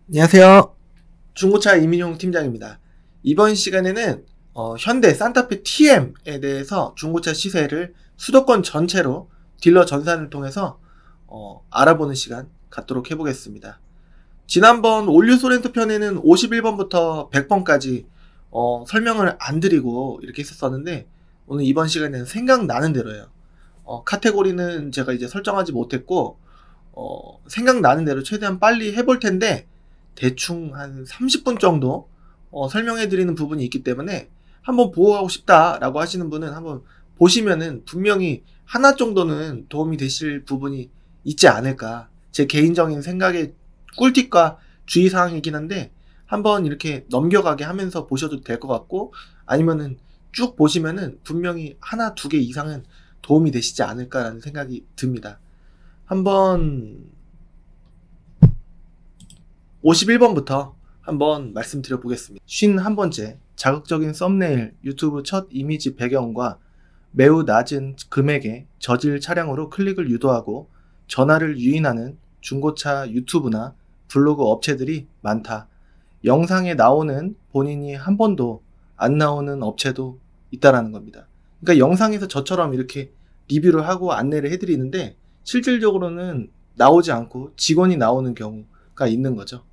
안녕하세요. 중고차 이민용 팀장입니다. 이번 시간에는 현대 산타페 TM에 대해서 중고차 시세를 수도권 전체로 딜러 전산을 통해서 알아보는 시간 갖도록 해보겠습니다. 지난번 올류소렌토 편에는 51번부터 100번까지 설명을 안 드리고 이렇게 했었는데, 오늘 이번 시간에는 생각나는 대로예요. 카테고리는 제가 이제 설정하지 못했고, 생각나는 대로 최대한 빨리 해볼 텐데, 대충 한 30분 정도 설명해 드리는 부분이 있기 때문에 한번 보고 가고 싶다라고 하시는 분은 한번 보시면은 분명히 하나 정도는 도움이 되실 부분이 있지 않을까. 제 개인적인 생각의 꿀팁과 주의사항이긴 한데, 한번 이렇게 넘겨가게 하면서 보셔도 될 것 같고, 아니면은 쭉 보시면은 분명히 하나, 두 개 이상은 도움이 되시지 않을까라는 생각이 듭니다. 한번 51번부터 한번 말씀드려 보겠습니다. 51번째, 자극적인 썸네일, 유튜브 첫 이미지 배경과 매우 낮은 금액의 저질 차량으로 클릭을 유도하고 전화를 유인하는 중고차 유튜브나 블로그 업체들이 많다. 영상에 나오는 본인이 한 번도 안 나오는 업체도 있다라는 겁니다. 그러니까 영상에서 저처럼 이렇게 리뷰를 하고 안내를 해드리는데 실질적으로는 나오지 않고 직원이 나오는 경우가 있는 거죠.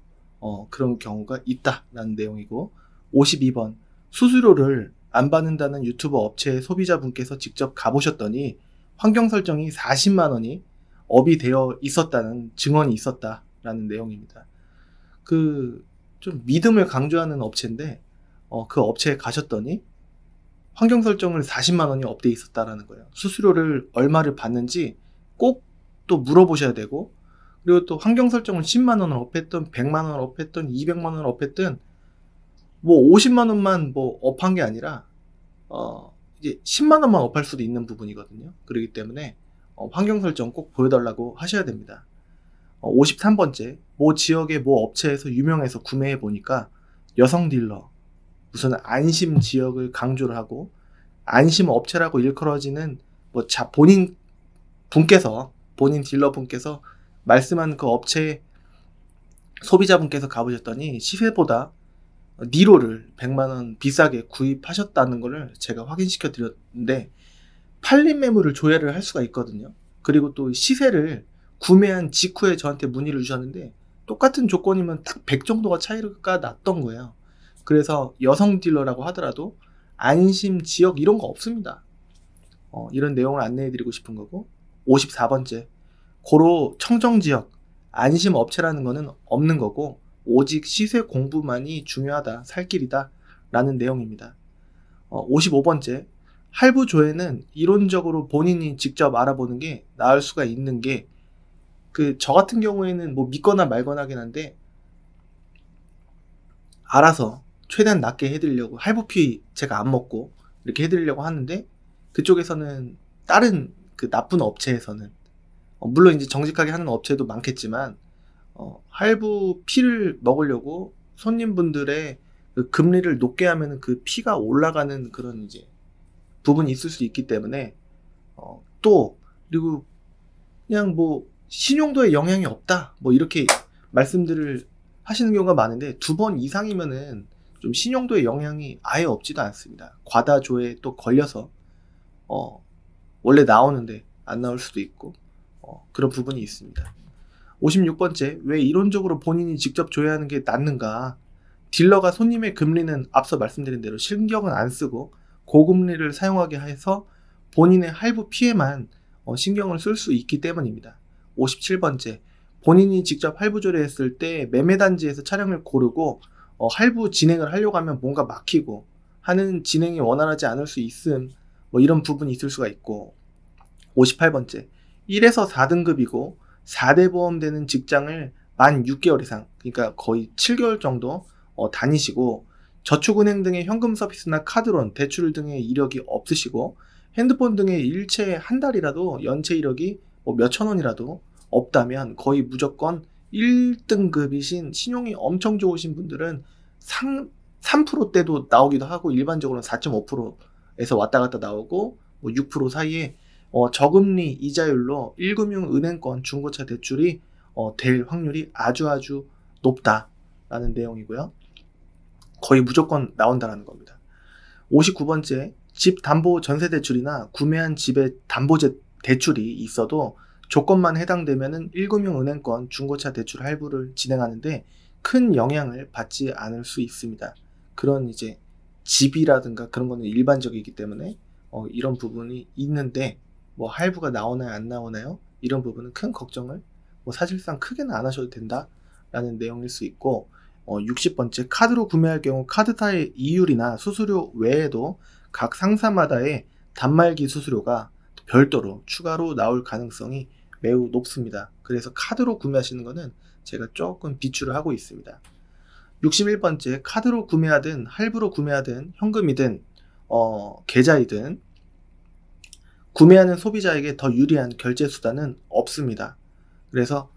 그런 경우가 있다라는 내용이고, 52번, 수수료를 안 받는다는 유튜버 업체의 소비자분께서 직접 가보셨더니 환경 설정이 40만 원이 업이 되어 있었다는 증언이 있었다라는 내용입니다. 좀 믿음을 강조하는 업체인데, 그 업체에 가셨더니 환경 설정을 40만 원이 업돼 있었다라는 거예요. 수수료를 얼마를 받는지 꼭 또 물어보셔야 되고, 그리고 또 환경 설정을 10만 원을 업했든 100만 원을 업했든 200만 원을 업했든 뭐 50만 원만 뭐 업한 게 아니라 이제 10만 원만 업할 수도 있는 부분이거든요. 그렇기 때문에 환경 설정 꼭 보여달라고 하셔야 됩니다. 53번째, 모 지역의 모 업체에서 유명해서 구매해 보니까 여성 딜러, 무슨 안심 지역을 강조를 하고 안심 업체라고 일컬어지는 뭐 본인 딜러 분께서 말씀한 그 업체 소비자분께서 가보셨더니 시세보다 니로를 100만원 비싸게 구입하셨다는 것을 제가 확인시켜 드렸는데, 팔림 매물을 조회를 할 수가 있거든요. 그리고 또 시세를 구매한 직후에 저한테 문의를 주셨는데 똑같은 조건이면 딱 100 정도가 차이가 났던 거예요. 그래서 여성 딜러라고 하더라도 안심 지역 이런 거 없습니다. 이런 내용을 안내해 드리고 싶은 거고, 54번째, 고로 청정지역 안심 업체라는 거는 없는 거고 오직 시세 공부만이 중요하다, 살 길이다 라는 내용입니다. 55번째, 할부 조회는 이론적으로 본인이 직접 알아보는 게 나을 수가 있는 게, 저 같은 경우에는 뭐 믿거나 말거나 하긴 한데 알아서 최대한 낮게 해드리려고, 할부피 제가 안 먹고 이렇게 해드리려고 하는데, 그쪽에서는 다른 나쁜 업체에서는 물론 이제 정직하게 하는 업체도 많겠지만 할부 피를 먹으려고 손님분들의 금리를 높게 하면 그 피가 올라가는 그런 이제 부분이 있을 수 있기 때문에, 그리고 그냥 뭐 신용도에 영향이 없다 뭐 이렇게 말씀들을 하시는 경우가 많은데, 2번 이상이면은 좀 신용도에 영향이 아예 없지도 않습니다. 과다조에 또 걸려서 원래 나오는데 안 나올 수도 있고 그런 부분이 있습니다. 56번째, 왜 이론적으로 본인이 직접 조회하는 게 낫는가? 딜러가 손님의 금리는 앞서 말씀드린 대로 신경은 안 쓰고 고금리를 사용하게 해서 본인의 할부 피해만 신경을 쓸 수 있기 때문입니다. 57번째, 본인이 직접 할부 조례했을 때 매매단지에서 차량을 고르고 할부 진행을 하려고 하면 뭔가 막히고 하는 진행이 원활하지 않을 수 있음, 뭐 이런 부분이 있을 수가 있고, 58번째, 1에서 4등급이고 4대 보험되는 직장을 만 6개월 이상, 그러니까 거의 7개월 정도 다니시고 저축은행 등의 현금 서비스나 카드론, 대출 등의 이력이 없으시고 핸드폰 등의 일체 한 달이라도 연체 이력이 뭐 몇천 원이라도 없다면 거의 무조건 1등급이신 신용이 엄청 좋으신 분들은 3%대도 나오기도 하고, 일반적으로는 4.5%에서 왔다 갔다 나오고 뭐 6% 사이에 저금리 이자율로 1금융은행권 중고차 대출이 될 확률이 아주 높다 라는 내용이고요. 거의 무조건 나온다라는 겁니다. 59번째, 집 담보 전세 대출이나 구매한 집의 담보 대출이 있어도 조건만 해당되면은 1금융 은행권 중고차 대출 할부를 진행하는데 큰 영향을 받지 않을 수 있습니다. 그런 이제 집이라든가 그런 거는 일반적이기 때문에 이런 부분이 있는데 뭐 할부가 나오나요 안 나오나요? 이런 부분은 큰 걱정을 뭐 사실상 크게는 안 하셔도 된다라는 내용일 수 있고 60번째, 카드로 구매할 경우 카드사의 이율이나 수수료 외에도 각 상사마다의 단말기 수수료가 별도로 추가로 나올 가능성이 매우 높습니다. 그래서 카드로 구매하시는 거는 제가 조금 비추를 하고 있습니다. 61번째, 카드로 구매하든 할부로 구매하든 현금이든 계좌이든 구매하는 소비자에게 더 유리한 결제 수단은 없습니다. 그래서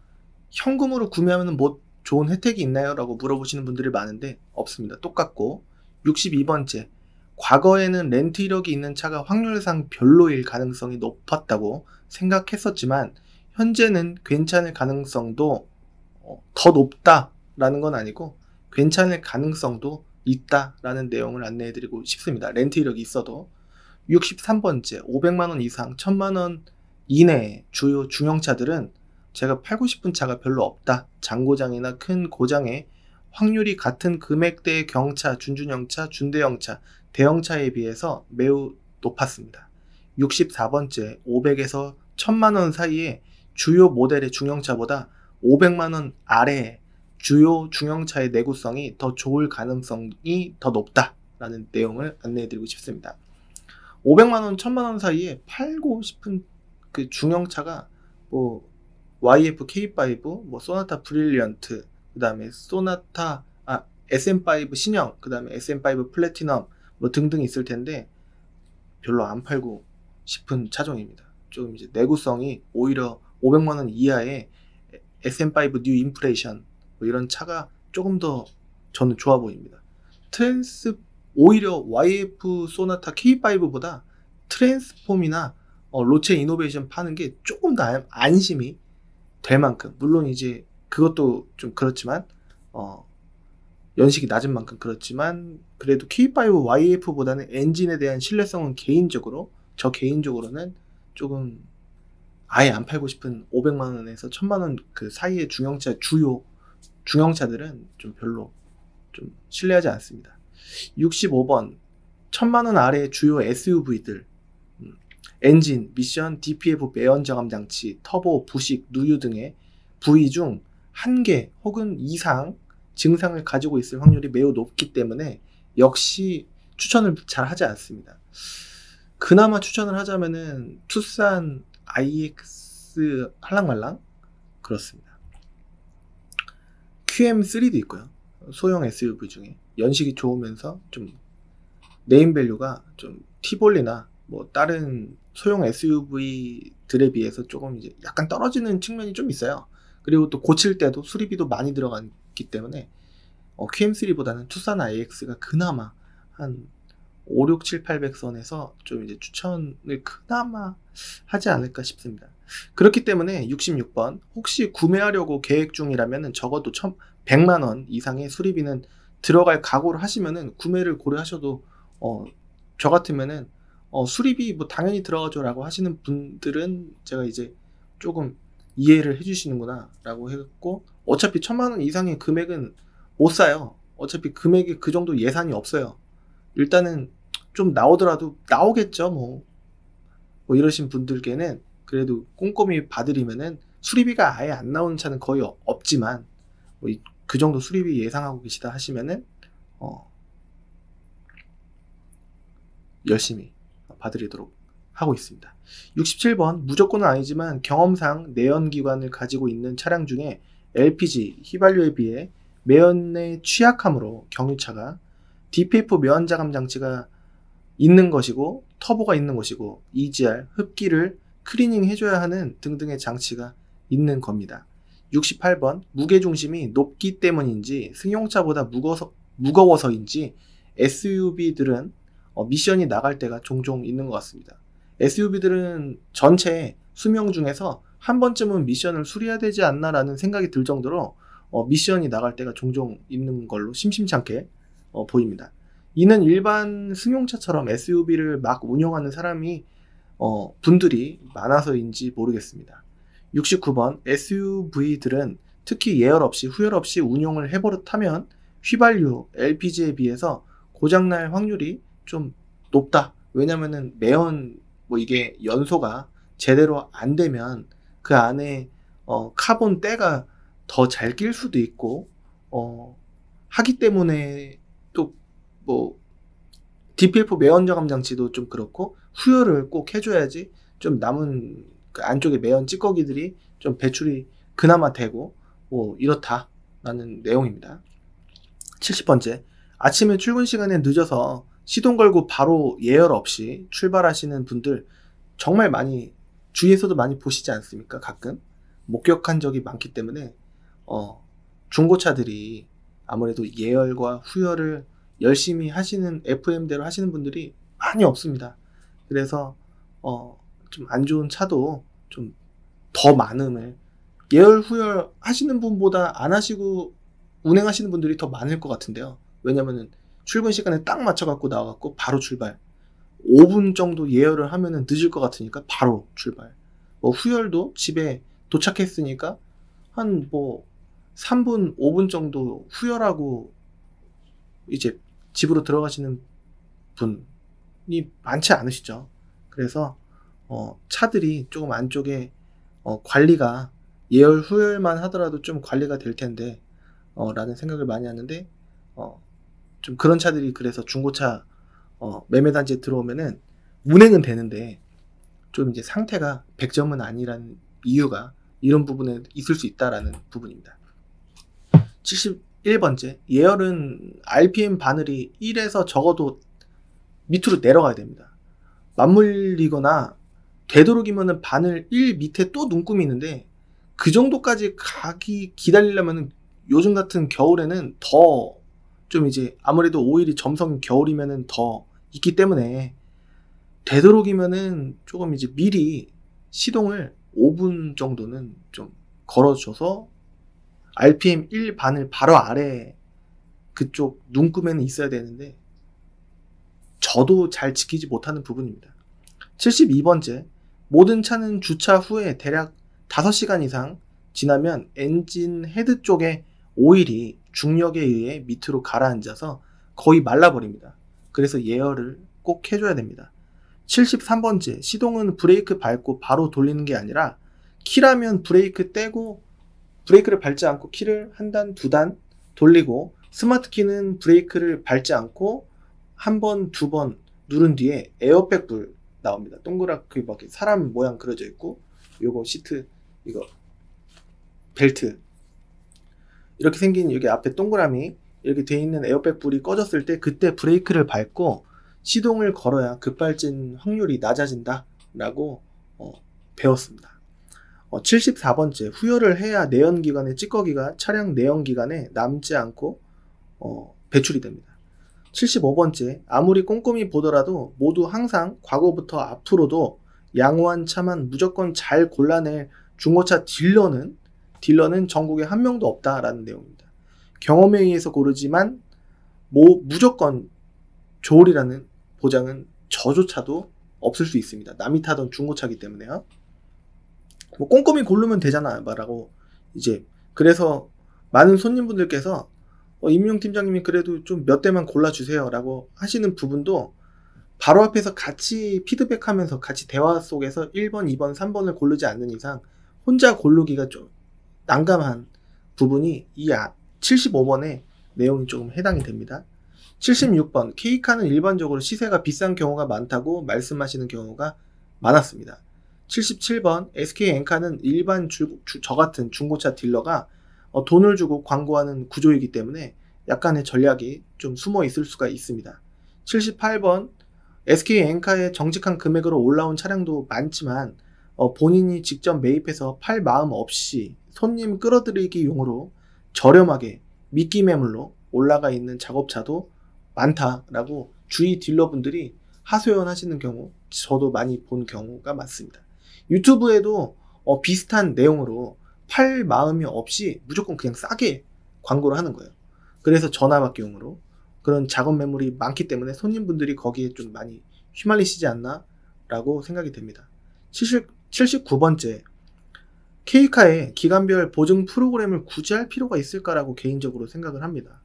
현금으로 구매하면 뭐 좋은 혜택이 있나요? 라고 물어보시는 분들이 많은데 없습니다. 똑같고 62번째, 과거에는 렌트 이력이 있는 차가 확률상 별로일 가능성이 높았다고 생각했었지만 현재는 괜찮을 가능성도 더 높다라는 건 아니고 괜찮을 가능성도 있다라는 내용을 안내해드리고 싶습니다. 렌트 이력이 있어도. 63번째, 500만원 이상 1000만원 이내 주요 중형차들은 제가 팔고 싶은 차가 별로 없다. 장고장이나 큰 고장에 확률이 같은 금액대의 경차, 준중형차, 준대형차, 대형차에 비해서 매우 높았습니다. 64번째, 500에서 1000만원 사이에 주요 모델의 중형차보다 500만원 아래의 주요 중형차의 내구성이 더 좋을 가능성이 더 높다라는 내용을 안내해드리고 싶습니다. 500만원, 1000만원 사이에 팔고 싶은 그 중형차가 뭐 YF K5, 뭐 소나타 브릴리언트, 그 다음에 소나타 SM5 신형, 그 다음에 SM5 플래티넘 뭐 등등 있을 텐데 별로 안 팔고 싶은 차종입니다. 좀 이제 내구성이 오히려 500만원 이하의 SM5 뉴 인프레이션 뭐 이런 차가 조금 더 저는 좋아 보입니다. 오히려 YF 소나타 K5보다 트랜스폼이나 로체 이노베이션 파는 게 조금 더 안심이 될 만큼, 물론 이제 그것도 좀 그렇지만 연식이 낮은 만큼 그렇지만 그래도 K5 YF보다는 엔진에 대한 신뢰성은 저 개인적으로는 조금 아예 안 팔고 싶은 500만원에서 1000만원 그 사이의 주요 중형차들은 좀 별로 좀 신뢰하지 않습니다. 65번, 1000만원 아래의 주요 SUV들, 엔진, 미션, DPF 매연 저감 장치, 터보, 부식, 누유 등의 부위 중 1개 혹은 이상 증상을 가지고 있을 확률이 매우 높기 때문에 역시 추천을 잘 하지 않습니다. 그나마 추천을 하자면은 투싼 IX 할랑말랑 그렇습니다. QM3도 있고요. 소형 SUV 중에 연식이 좋으면서 좀 네임밸류가 좀 티볼리나 뭐 다른 소형 SUV들에 비해서 조금 이제 약간 떨어지는 측면이 좀 있어요. 그리고 또 고칠 때도 수리비도 많이 들어갔기 때문에 QM3보다는 투싼 IX가 그나마 한 5, 6, 7, 800선에서 좀 이제 추천을 그나마 하지 않을까 싶습니다. 그렇기 때문에 66번, 혹시 구매하려고 계획 중이라면 적어도 100만원 이상의 수리비는 들어갈 각오를 하시면은 구매를 고려하셔도 저 같으면은 수리비 뭐 당연히 들어가죠 라고 하시는 분들은 제가 이제 조금 이해를 해주시는구나 라고 했고, 어차피 1000만원 이상의 금액은 못 사요. 어차피 금액이 그 정도 예산이 없어요. 일단은 좀 나오더라도 나오겠죠 뭐 이러신 분들께는 그래도 꼼꼼히 봐드리면은 수리비가 아예 안 나오는 차는 거의 없지만 그 정도 수리비 예상하고 계시다 하시면은 열심히 봐드리도록 하고 있습니다. 67번, 무조건은 아니지만 경험상 내연기관을 가지고 있는 차량 중에 LPG 휘발유에 비해 매연에 취약하므로 경유차가 DPF 매연자감 장치가 있는 것이고 터보가 있는 것이고 EGR 흡기를 클리닝 해줘야 하는 등등의 장치가 있는 겁니다. 68번, 무게중심이 높기 때문인지 승용차보다 무거워서인지 SUV들은 미션이 나갈 때가 종종 있는 것 같습니다. SUV들은 전체 수명 중에서 한 번쯤은 미션을 수리해야 되지 않나라는 생각이 들 정도로 미션이 나갈 때가 종종 있는 걸로 심심찮게 보입니다. 이는 일반 승용차처럼 SUV를 막 운영하는 분들이 많아서인지 모르겠습니다. 69번 SUV들은 특히 예열 없이 후열 없이 운용을 해버릇하면 휘발유, LPG에 비해서 고장날 확률이 좀 높다. 왜냐면은 매연 이게 연소가 제대로 안 되면 그 안에 카본 때가 더 잘 낄 수도 있고 하기 때문에 또 디필포 매연 저감 장치도 좀 그렇고 후열을 꼭 해줘야지 좀 남은 그 안쪽에 매연 찌꺼기들이 좀 배출이 그나마 되고 이렇다라는 내용입니다. 70번째, 아침에 출근 시간에 늦어서 시동 걸고 바로 예열 없이 출발하시는 분들 정말 많이 주위에서도 많이 보시지 않습니까? 가끔 목격한 적이 많기 때문에 중고차들이 아무래도 예열과 후열을 열심히 하시는 FM대로 하시는 분들이 많이 없습니다. 그래서 좀 안 좋은 차도 좀 더 많음을 예열 후열 하시는 분보다 안 하시고 운행하시는 분들이 더 많을 것 같은데요. 왜냐면은 출근 시간에 딱 맞춰갖고 나와갖고 바로 출발. 5분 정도 예열을 하면은 늦을 것 같으니까 바로 출발. 후열도 집에 도착했으니까 한 3분, 5분 정도 후열하고 이제 집으로 들어가시는 분이 많지 않으시죠. 그래서 차들이 조금 안쪽에 관리가 예열 후열만 하더라도 좀 관리가 될 텐데 라는 생각을 많이 하는데 좀 그런 차들이 그래서 중고차 매매단지에 들어오면은 운행은 되는데 좀 이제 상태가 100점은 아니라는 이유가 이런 부분에 있을 수 있다라는 부분입니다. 71번째, 예열은 RPM 바늘이 1에서 적어도 밑으로 내려가야 됩니다. 맞물리거나 되도록이면은 바늘 1 밑에 또 눈금이 있는데 그 정도까지 기다리려면은 요즘 같은 겨울에는 더 좀 이제 아무래도 오일이 점성인 겨울이면은 더 있기 때문에 되도록이면은 조금 이제 미리 시동을 5분 정도는 좀 걸어줘서 RPM 1 바늘 바로 아래 그쪽 눈금에는 있어야 되는데 저도 잘 지키지 못하는 부분입니다. 72번째, 모든 차는 주차 후에 대략 5시간 이상 지나면 엔진 헤드 쪽에 오일이 중력에 의해 밑으로 가라앉아서 거의 말라버립니다. 그래서 예열을 꼭 해줘야 됩니다. 73번째, 시동은 브레이크 밟고 바로 돌리는 게 아니라 키라면 브레이크 떼고 브레이크를 밟지 않고 키를 한 단, 두 단 돌리고 스마트 키는 브레이크를 밟지 않고 한 번, 두 번 누른 뒤에 에어백 불 나옵니다. 동그랗게 막 사람 모양 그려져 있고 요거 시트 이거 벨트 이렇게 생긴 여기 앞에 동그라미 이렇게 돼 있는 에어백 불이 꺼졌을 때 그때 브레이크를 밟고 시동을 걸어야 급발진 확률이 낮아진다 라고 배웠습니다. 74번째, 후열을 해야 내연기관의 찌꺼기가 차량 내연기관에 남지 않고 배출이 됩니다. 75번째, 아무리 꼼꼼히 보더라도 모두 항상 과거부터 앞으로도 양호한 차만 무조건 잘 골라낼 중고차 딜러는 전국에 한 명도 없다라는 내용입니다. 경험에 의해서 고르지만 무조건 좋으리라는 보장은 저조차도 없을 수 있습니다. 남이 타던 중고차기 때문에요. 꼼꼼히 고르면 되잖아 라고 이제 그래서 많은 손님분들께서 임용 팀장님이 그래도 좀 몇 대만 골라주세요 라고 하시는 부분도 바로 앞에서 같이 피드백하면서 같이 대화 속에서 1번, 2번, 3번을 고르지 않는 이상 혼자 고르기가 좀 난감한 부분이 이 75번의 내용이 조금 해당이 됩니다. 76번, K카는 일반적으로 시세가 비싼 경우가 많다고 말씀하시는 경우가 많았습니다. 77번, SK엔카는 일반 저 같은 중고차 딜러가 돈을 주고 광고하는 구조이기 때문에 약간의 전략이 좀 숨어 있을 수가 있습니다. 78번, SK엔카의 정직한 금액으로 올라온 차량도 많지만 본인이 직접 매입해서 팔 마음 없이 손님 끌어들이기 용으로 저렴하게 미끼 매물로 올라가 있는 작업차도 많다라고 주위 딜러분들이 하소연하시는 경우 저도 많이 본 경우가 많습니다. 유튜브에도 비슷한 내용으로 팔 마음이 없이 무조건 그냥 싸게 광고를 하는 거예요. 그래서 전화받기용으로 그런 작업 매물이 많기 때문에 손님분들이 거기에 좀 많이 휘말리시지 않나 라고 생각이 됩니다. 79번째, K카에 기간별 보증 프로그램을 굳이 할 필요가 있을까라고 개인적으로 생각을 합니다.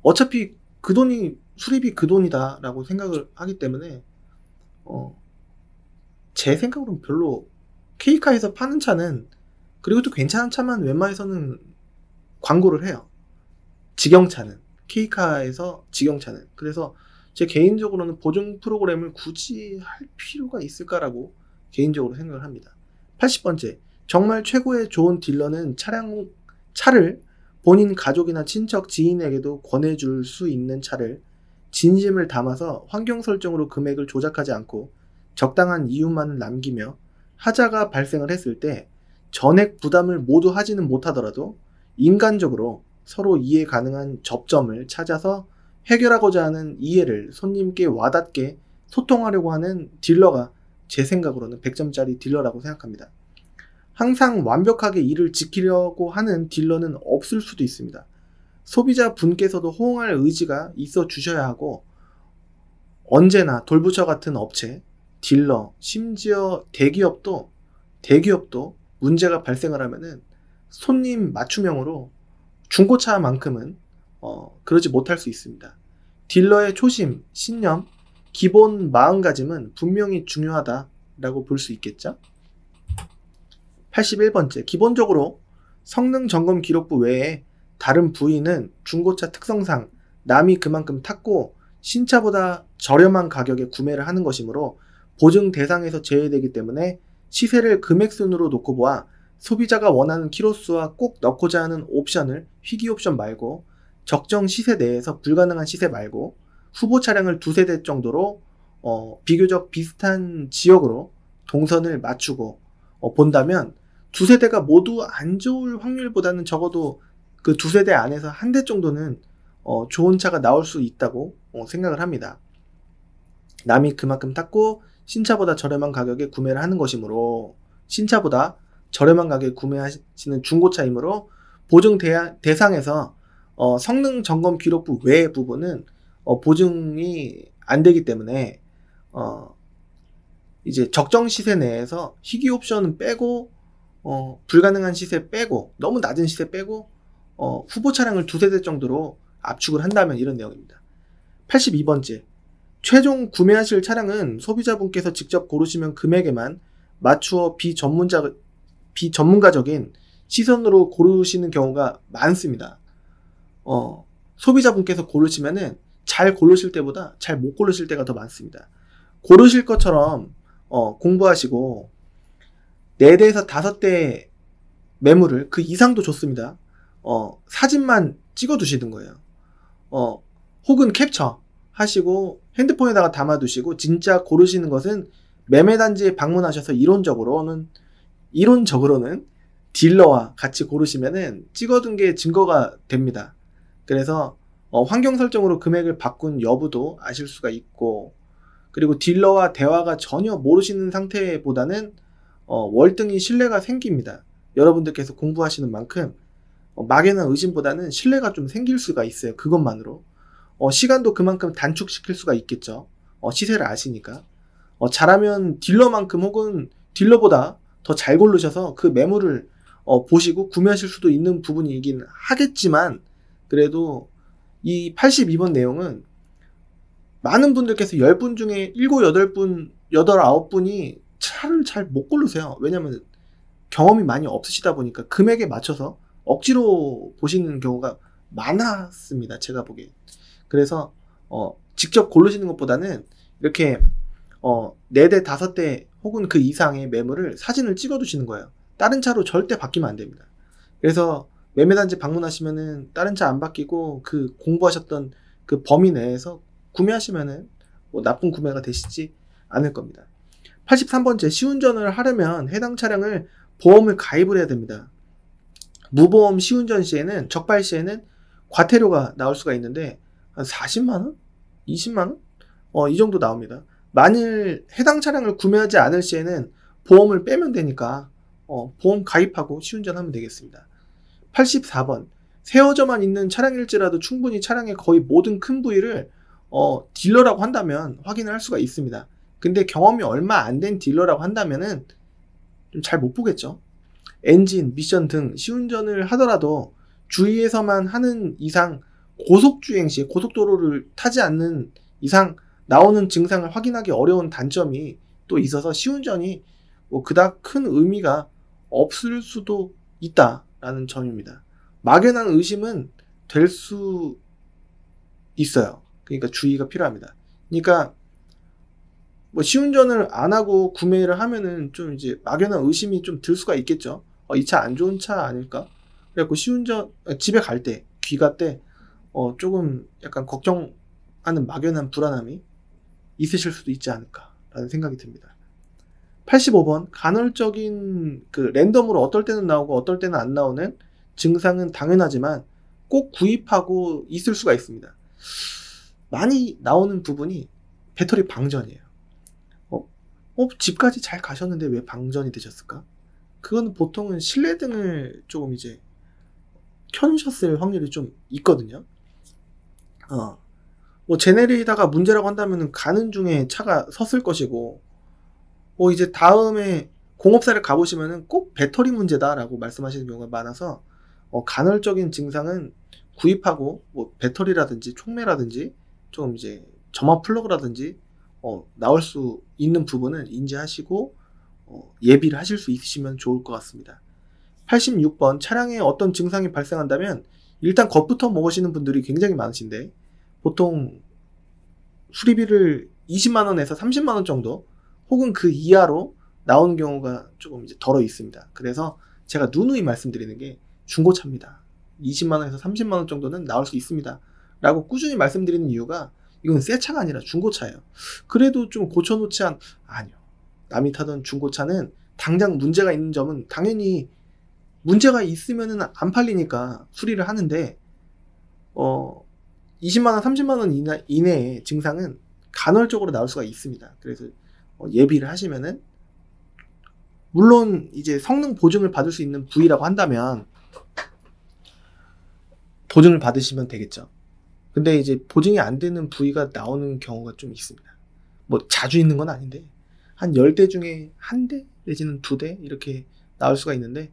어차피 그 돈이 수리비 그 돈이다 라고 생각을 하기 때문에 제 생각으로는 별로 K카에서 파는 차는, 그리고 또 괜찮은 차만 웬만해서는 광고를 해요. 직영차는, K카에서 직영차는. 그래서 제 개인적으로는 보증 프로그램을 굳이 할 필요가 있을까라고 개인적으로 생각을 합니다. 80번째, 정말 최고의 좋은 딜러는 차를 본인 가족이나 친척, 지인에게도 권해줄 수 있는 차를 진심을 담아서 환경 설정으로 금액을 조작하지 않고 적당한 이유만을 남기며 하자가 발생을 했을 때 전액 부담을 모두 하지는 못하더라도 인간적으로 서로 이해 가능한 접점을 찾아서 해결하고자 하는 이해를 손님께 와닿게 소통하려고 하는 딜러가 제 생각으로는 100점짜리 딜러라고 생각합니다. 항상 완벽하게 이를 지키려고 하는 딜러는 없을 수도 있습니다. 소비자 분께서도 호응할 의지가 있어 주셔야 하고, 언제나 돌부처 같은 업체, 딜러, 심지어 대기업도 문제가 발생을 하면은 손님 맞춤형으로 중고차만큼은 그러지 못할 수 있습니다. 딜러의 초심, 신념, 기본 마음가짐은 분명히 중요하다라고 볼 수 있겠죠? 81번째, 기본적으로 성능 점검 기록부 외에 다른 부위는 중고차 특성상 남이 그만큼 탔고 신차보다 저렴한 가격에 구매를 하는 것이므로 보증 대상에서 제외되기 때문에 시세를 금액순으로 놓고 보아 소비자가 원하는 키로수와 꼭 넣고자 하는 옵션을 희귀 옵션 말고 적정 시세 내에서 불가능한 시세 말고 후보 차량을 두세 대 정도로 비교적 비슷한 지역으로 동선을 맞추고 본다면 두세 대가 모두 안 좋을 확률보다는 적어도 그 두세 대 안에서 한 대 정도는 좋은 차가 나올 수 있다고 생각을 합니다. 남이 그만큼 탔고 신차보다 저렴한 가격에 구매를 하는 것이므로, 신차보다 저렴한 가격에 구매하시는 중고차이므로 보증 대상에서 성능 점검 기록부 외의 부분은 보증이 안 되기 때문에 이제 적정 시세 내에서 희귀 옵션은 빼고 불가능한 시세 빼고 너무 낮은 시세 빼고 후보 차량을 두세 대 정도로 압축을 한다면 이런 내용입니다. 82번째, 최종 구매하실 차량은 소비자분께서 직접 고르시면 금액에만 맞추어 비전문가적인 시선으로 고르시는 경우가 많습니다. 소비자분께서 고르시면은 잘 고르실 때보다 잘 못 고르실 때가 더 많습니다. 고르실 것처럼 공부하시고 4대에서 5대 매물을, 그 이상도 좋습니다. 사진만 찍어 두시는 거예요. 혹은 캡처 하시고 핸드폰에다가 담아 두시고, 진짜 고르시는 것은 매매단지에 방문하셔서 이론적으로는 딜러와 같이 고르시면은 찍어둔 게 증거가 됩니다. 그래서 환경 설정으로 금액을 바꾼 여부도 아실 수가 있고, 그리고 딜러와 대화가 전혀 모르시는 상태보다는 월등히 신뢰가 생깁니다. 여러분들께서 공부하시는 만큼 막연한 의심보다는 신뢰가 좀 생길 수가 있어요. 그것만으로 시간도 그만큼 단축시킬 수가 있겠죠. 시세를 아시니까. 잘하면 딜러만큼 혹은 딜러보다 더 잘 고르셔서 그 매물을 보시고 구매하실 수도 있는 부분이긴 하겠지만, 그래도 이 82번 내용은 많은 분들께서 10분 중에 7, 8분, 8, 9분이 차를 잘 못 고르세요. 왜냐면 경험이 많이 없으시다 보니까 금액에 맞춰서 억지로 보시는 경우가 많았습니다. 제가 보기에. 그래서 직접 고르시는 것보다는 이렇게 4대, 5대 혹은 그 이상의 매물을 사진을 찍어 두시는 거예요. 다른 차로 절대 바뀌면 안 됩니다. 그래서 매매단지 방문하시면은 다른 차 안 바뀌고 그 공부하셨던 그 범위 내에서 구매하시면은 뭐 나쁜 구매가 되시지 않을 겁니다. 83번째, 시운전을 하려면 해당 차량을 보험을 가입을 해야 됩니다. 무보험 시운전 시에는, 적발 시에는 과태료가 나올 수가 있는데 한 40만원? 20만원? 이 정도 나옵니다. 만일 해당 차량을 구매하지 않을 시에는 보험을 빼면 되니까 보험 가입하고 시운전하면 되겠습니다. 84번 세워져만 있는 차량일지라도 충분히 차량의 거의 모든 큰 부위를 딜러라고 한다면 확인을 할 수가 있습니다. 근데 경험이 얼마 안 된 딜러라고 한다면은 좀 잘 못 보겠죠. 엔진, 미션 등 시운전을 하더라도 주위에서만 하는 이상 고속주행 시 고속도로를 타지 않는 이상 나오는 증상을 확인하기 어려운 단점이 또 있어서 시운전이 뭐 그닥 큰 의미가 없을 수도 있다라는 점입니다. 막연한 의심은 될 수 있어요. 그러니까 주의가 필요합니다. 그러니까 뭐 시운전을 안 하고 구매를 하면은 좀 이제 막연한 의심이 좀 들 수가 있겠죠. 이 차 안 좋은 차 아닐까? 그래갖고 집에 갈 때, 귀가 때 조금 약간 걱정하는 막연한 불안함이 있으실 수도 있지 않을까라는 생각이 듭니다. 85번 간헐적인 랜덤으로 어떨 때는 나오고 어떨 때는 안 나오는 증상은 당연하지만 꼭 구입하고 있을 수가 있습니다. 많이 나오는 부분이 배터리 방전이에요. 집까지 잘 가셨는데 왜 방전이 되셨을까? 그건 보통은 실내등을 조금 이제 켜셨을 확률이 좀 있거든요. 뭐 제네레이터가 문제라고 한다면 가는 중에 차가 섰을 것이고, 이제 다음에 공업사를 가보시면은 꼭 배터리 문제다라고 말씀하시는 경우가 많아서 간헐적인 증상은 구입하고 뭐 배터리라든지 촉매라든지 좀 이제 점화 플러그라든지 나올 수 있는 부분은 인지하시고 예비를 하실 수 있으시면 좋을 것 같습니다. 86번 차량에 어떤 증상이 발생한다면 일단 겁부터 먹으시는 분들이 굉장히 많으신데 보통 수리비를 20만원에서 30만원 정도 혹은 그 이하로 나오는 경우가 조금 이제 덜어 있습니다. 그래서 제가 누누이 말씀드리는 게 중고차입니다. 20만원에서 30만원 정도는 나올 수 있습니다. 라고 꾸준히 말씀드리는 이유가 이건 새 차가 아니라 중고차예요. 그래도 좀 고쳐놓지 아니요. 남이 타던 중고차는 당장 문제가 있는 점은 당연히 문제가 있으면은 안 팔리니까 수리를 하는데 20만원, 30만원 이내의 증상은 간헐적으로 나올 수가 있습니다. 그래서 예비를 하시면은 물론 이제 성능 보증을 받을 수 있는 부위라고 한다면 보증을 받으시면 되겠죠. 근데 이제 보증이 안 되는 부위가 나오는 경우가 좀 있습니다. 뭐 자주 있는 건 아닌데 한 10대 중에 1대 내지는 2대 이렇게 나올 수가 있는데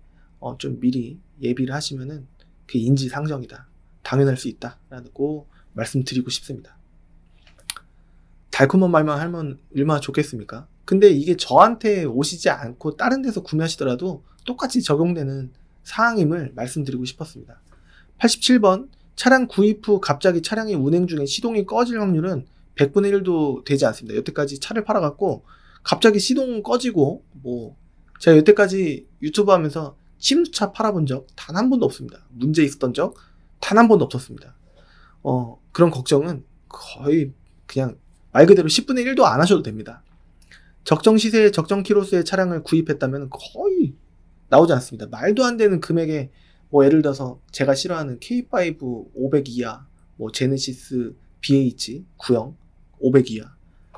좀 미리 예비를 하시면은 그게 인지상정이다. 당연할 수 있다라고 말씀드리고 싶습니다. 달콤한 말만 하면 얼마나 좋겠습니까? 근데 이게 저한테 오시지 않고 다른 데서 구매하시더라도 똑같이 적용되는 사항임을 말씀드리고 싶었습니다. 87번 차량 구입 후 갑자기 차량이 운행 중에 시동이 꺼질 확률은 100분의 1도 되지 않습니다. 여태까지 차를 팔아갖고 갑자기 시동 꺼지고 제가 여태까지 유튜브 하면서 침수차 팔아본 적 단 한 번도 없습니다. 문제 있었던 적 단 한 번도 없었습니다. 그런 걱정은 거의 그냥 말 그대로 10분의 1도 안 하셔도 됩니다. 적정 시세에 적정 키로수의 차량을 구입했다면 거의 나오지 않습니다. 말도 안 되는 금액에 예를 들어서 제가 싫어하는 K5 500 이하, 제네시스 BH 9형 500 이하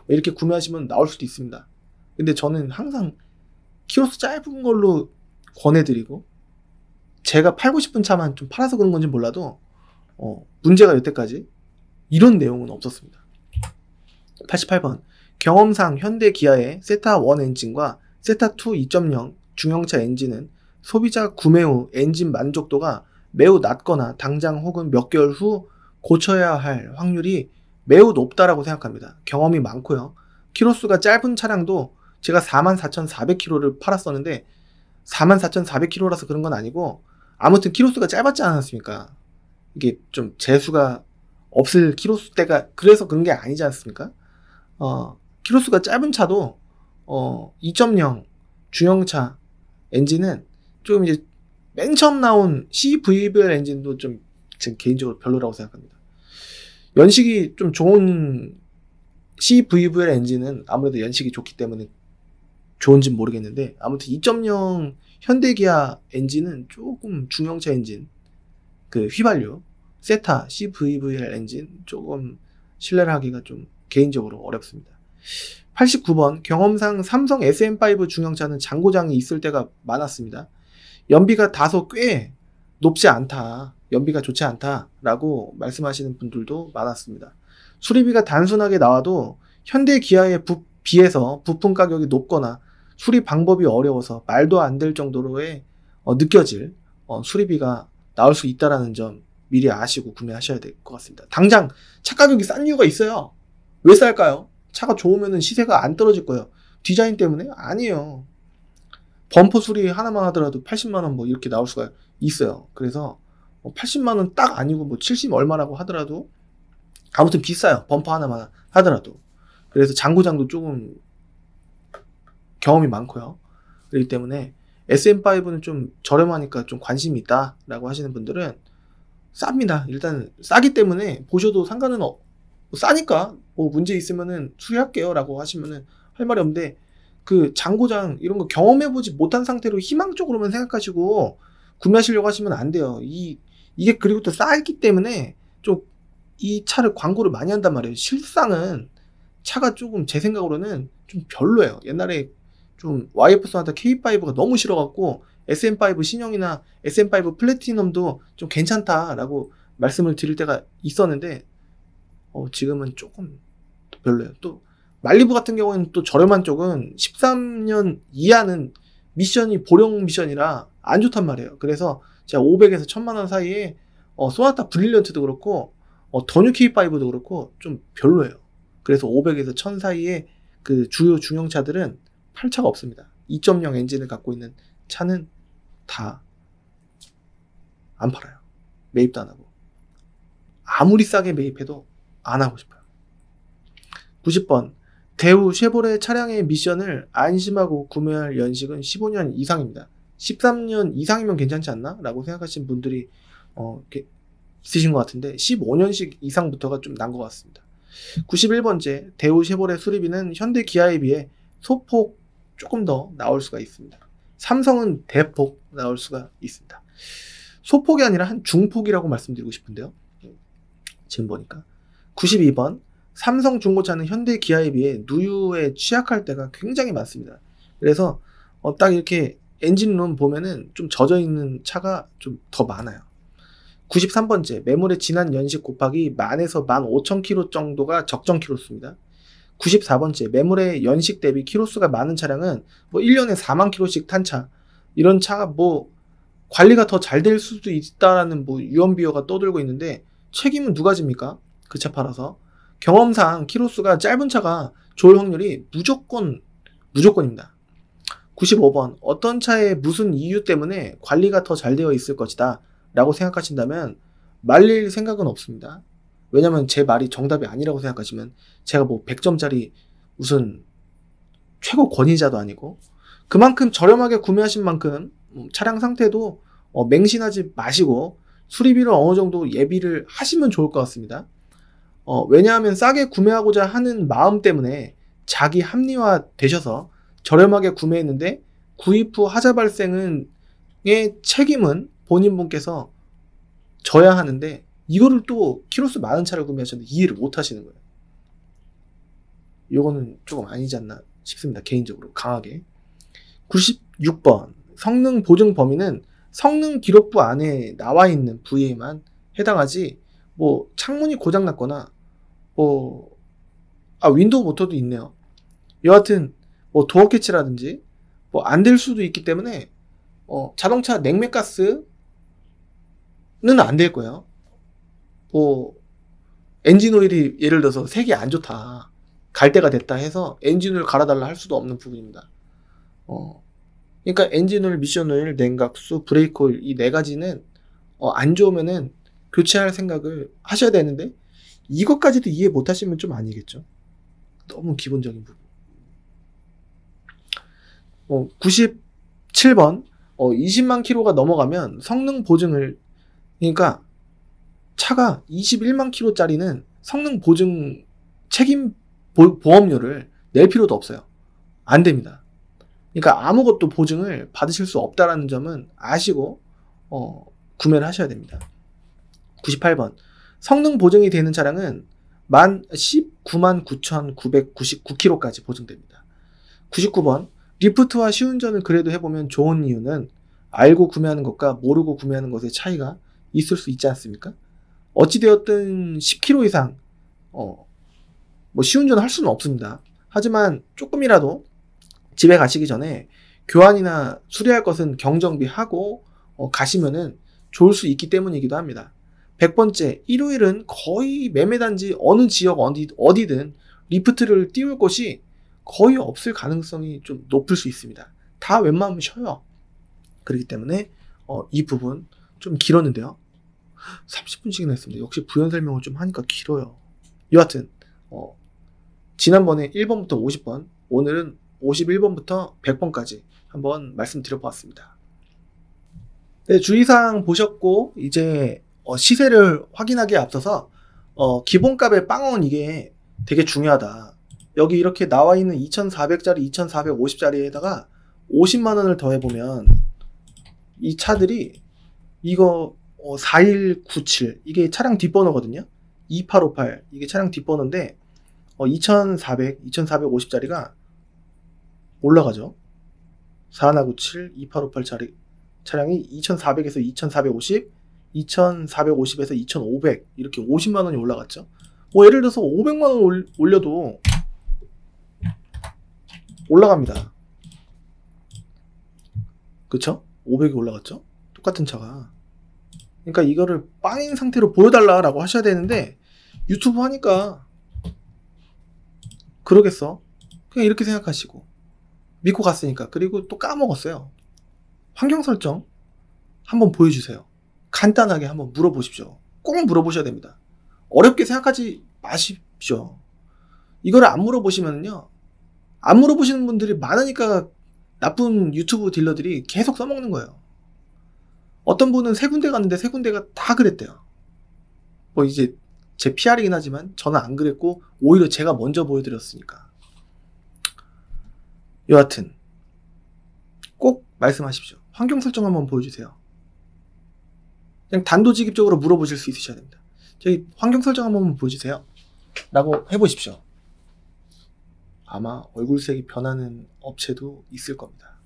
이렇게 구매하시면 나올 수도 있습니다. 근데 저는 항상 키로수 짧은 걸로 권해드리고 제가 팔고 싶은 차만 좀 팔아서 그런 건지 몰라도 문제가 여태까지 이런 내용은 없었습니다. 88번 경험상 현대 기아의 세타1 엔진과 세타2 2.0 중형차 엔진은 소비자 구매 후 엔진 만족도가 매우 낮거나 당장 혹은 몇 개월 후 고쳐야 할 확률이 매우 높다라고 생각합니다. 경험이 많고요. 키로수가 짧은 차량도 제가 44,400km를 팔았었는데 44,400km라서 그런 건 아니고 아무튼 키로수가 짧았지 않았습니까? 이게 좀 재수가 없을 키로수 대가 그래서 그런 게 아니지 않습니까? 키로수가 짧은 차도 2.0 중형차 엔진은 좀 이제 맨 처음 나온 CVVL 엔진도 좀 제 개인적으로 별로라고 생각합니다. 연식이 좀 좋은 CVVL 엔진은 아무래도 연식이 좋기 때문에 좋은지는 모르겠는데 아무튼 2.0 현대기아 엔진은 조금 중형차 엔진 휘발유 세타 CVVL 엔진 조금 신뢰를 하기가 좀 개인적으로 어렵습니다. 89번 경험상 삼성 SM5 중형차는 장고장이 있을 때가 많았습니다. 연비가 다소 꽤 높지 않다. 연비가 좋지 않다라고 말씀하시는 분들도 많았습니다. 수리비가 단순하게 나와도 현대 기아에 비해서 부품 가격이 높거나 수리 방법이 어려워서 말도 안 될 정도로의 느껴질 수리비가 나올 수 있다는 점 미리 아시고 구매하셔야 될 것 같습니다. 당장 차 가격이 싼 이유가 있어요. 왜 쌀까요? 차가 좋으면 시세가 안 떨어질 거예요. 디자인 때문에? 아니에요. 범퍼 수리 하나만 하더라도 80만원 뭐 이렇게 나올 수가 있어요. 그래서 80만원 딱 아니고 뭐 70 얼마라고 하더라도 아무튼 비싸요. 범퍼 하나만 하더라도. 그래서 장고장도 조금 경험이 많고요. 그렇기 때문에 SM5는 좀 저렴하니까 좀 관심이 있다 라고 하시는 분들은 쌉니다. 일단 싸기 때문에 보셔도 상관은 싸니까 뭐 문제 있으면은 수리할게요 라고 하시면은 할 말이 없는데, 그 장고장 이런 거 경험해보지 못한 상태로 희망적으로만 생각하시고 구매하시려고 하시면 안 돼요. 이게 그리고 또 싸기 때문에 좀 이 차를 광고를 많이 한단 말이에요. 실상은 차가 조금 제 생각으로는 좀 별로예요. 옛날에 좀 YF 소나타 K5가 너무 싫어갖고 SM5 신형이나 SM5 플래티넘도 좀 괜찮다라고 말씀을 드릴 때가 있었는데 지금은 조금 별로예요. 또 말리부 같은 경우에는 또 저렴한 쪽은 13년 이하는 미션이 보령 미션이라 안 좋단 말이에요. 그래서 제가 500에서 1000만원 사이에 소나타 브릴리언트도 그렇고 더뉴 K5도 그렇고 좀 별로예요. 그래서 500에서 1000 사이에 그 주요 중형차들은 팔 차가 없습니다. 2.0 엔진을 갖고 있는 차는 다 안 팔아요. 매입도 안 하고. 아무리 싸게 매입해도 안 하고 싶어요. 90번 대우 쉐보레 차량의 미션을 안심하고 구매할 연식은 15년 이상입니다. 13년 이상이면 괜찮지 않나? 라고 생각하시는 분들이 있으신 것 같은데 15년씩 이상부터가 좀 난 것 같습니다. 91번째 대우 쉐보레 수리비는 현대 기아에 비해 소폭 조금 더 나올 수가 있습니다. 삼성은 대폭 나올 수가 있습니다. 소폭이 아니라 한 중폭이라고 말씀드리고 싶은데요. 지금 보니까 92번 삼성 중고차는 현대 기아에 비해 누유에 취약할 때가 굉장히 많습니다. 그래서 딱 이렇게 엔진룸 보면은 좀 젖어 있는 차가 좀 더 많아요. 93번째 매물의 지난 연식 곱하기 10,000에서 15,000km 정도가 적정 키로수입니다. 94번째 매물의 연식 대비 키로수가 많은 차량은 뭐 1년에 4만 km씩 탄 차, 이런 차가 뭐 관리가 더 잘 될 수도 있다라는 뭐 유언비어가 떠돌고 있는데 책임은 누가 집니까? 그 차 팔아서. 경험상 키로수가 짧은 차가 좋을 확률이 무조건입니다. 95번 어떤 차에 무슨 이유 때문에 관리가 더 잘 되어 있을 것이다 라고 생각하신다면 말릴 생각은 없습니다. 왜냐면 제 말이 정답이 아니라고 생각하시면 제가 뭐 100점짜리 무슨 최고 권위자도 아니고, 그만큼 저렴하게 구매하신 만큼 차량 상태도 맹신하지 마시고 수리비를 어느 정도 예비를 하시면 좋을 것 같습니다. 왜냐하면 싸게 구매하고자 하는 마음 때문에 자기 합리화 되셔서 저렴하게 구매했는데 구입 후 하자 발생의 책임은 본인분께서 져야 하는데 이거를 또 키로수 많은 차를 구매하셨는데 이해를 못 하시는 거예요. 이거는 조금 아니지 않나 싶습니다. 개인적으로 강하게. 96번 성능 보증 범위는 성능 기록부 안에 나와 있는 부위에만 해당하지 뭐 창문이 고장났거나 윈도우 모터도 있네요. 여하튼 뭐 도어 캐치라든지 뭐 안 될 수도 있기 때문에 자동차 냉매가스는 안 될 거예요. 뭐 엔진 오일이 예를 들어서 색이 안 좋다, 갈 때가 됐다 해서 엔진 오일 갈아달라 할 수도 없는 부분입니다. 그러니까 엔진 오일, 미션 오일, 냉각수, 브레이크 오일 이 네 가지는 안 좋으면은 교체할 생각을 하셔야 되는데 이것까지도 이해 못 하시면 좀 아니겠죠. 너무 기본적인 부분. 97번 20만 킬로가 넘어가면 성능 보증을, 그러니까 차가 21만 킬로짜리는 성능 보증 책임 보험료를 낼 필요도 없어요. 안 됩니다. 그러니까 아무것도 보증을 받으실 수 없다라는 점은 아시고 구매를 하셔야 됩니다. 98번 성능 보증이 되는 차량은 199,999km까지 보증됩니다. 99번, 리프트와 시운전을 그래도 해보면 좋은 이유는 알고 구매하는 것과 모르고 구매하는 것의 차이가 있을 수 있지 않습니까? 어찌되었든 10km 이상 뭐 시운전을 할 수는 없습니다. 하지만 조금이라도 집에 가시기 전에 교환이나 수리할 것은 경정비하고 가시면은 좋을 수 있기 때문이기도 합니다. 100번째, 일요일은 거의 매매단지 어느 지역 어디든 리프트를 띄울 곳이 거의 없을 가능성이 좀 높을 수 있습니다. 다 웬만하면 쉬어요. 그렇기 때문에 이 부분 좀 길었는데요. 30분씩이나 했습니다. 역시 부연 설명을 좀 하니까 길어요. 여하튼 지난번에 1번부터 50번, 오늘은 51번부터 100번까지 한번 말씀드려 보았습니다. 네, 주의사항 보셨고 이제 시세를 확인하기에 앞서서 기본값의 빵원 이게 되게 중요하다. 여기 이렇게 나와 있는 2,400짜리, 2,450짜리에다가 50만원을 더해보면 이 차들이 이거 4197 이게 차량 뒷번호거든요. 2858 이게 차량 뒷번호인데 2,400, 2,450짜리가 올라가죠. 4197, 2858짜리 차량이 2,400에서 2,450, 2,450에서 2,500 이렇게 50만원이 올라갔죠. 뭐 예를 들어서 500만원 올려도 올라갑니다. 그쵸? 500이 올라갔죠? 똑같은 차가. 그러니까 이거를 빵인 상태로 보여달라고 하셔야 되는데 유튜브 하니까 그러겠어? 그냥 이렇게 생각하시고 믿고 갔으니까. 그리고 또 까먹었어요. 환경 설정 한번 보여주세요. 간단하게 한번 물어보십시오. 꼭 물어보셔야 됩니다. 어렵게 생각하지 마십시오. 이거를 안 물어보시면요, 안 물어보시는 분들이 많으니까 나쁜 유튜브 딜러들이 계속 써먹는 거예요. 어떤 분은 세 군데 갔는데 세 군데가 다 그랬대요. 뭐 이제 제 PR이긴 하지만 저는 안 그랬고 오히려 제가 먼저 보여드렸으니까. 여하튼 꼭 말씀하십시오. 환경 설정 한번 보여주세요. 그냥 단도직입적으로 물어보실 수 있으셔야 됩니다. 저희 환경 설정 한번 보여주세요 라고 해보십시오. 아마 얼굴색이 변하는 업체도 있을 겁니다.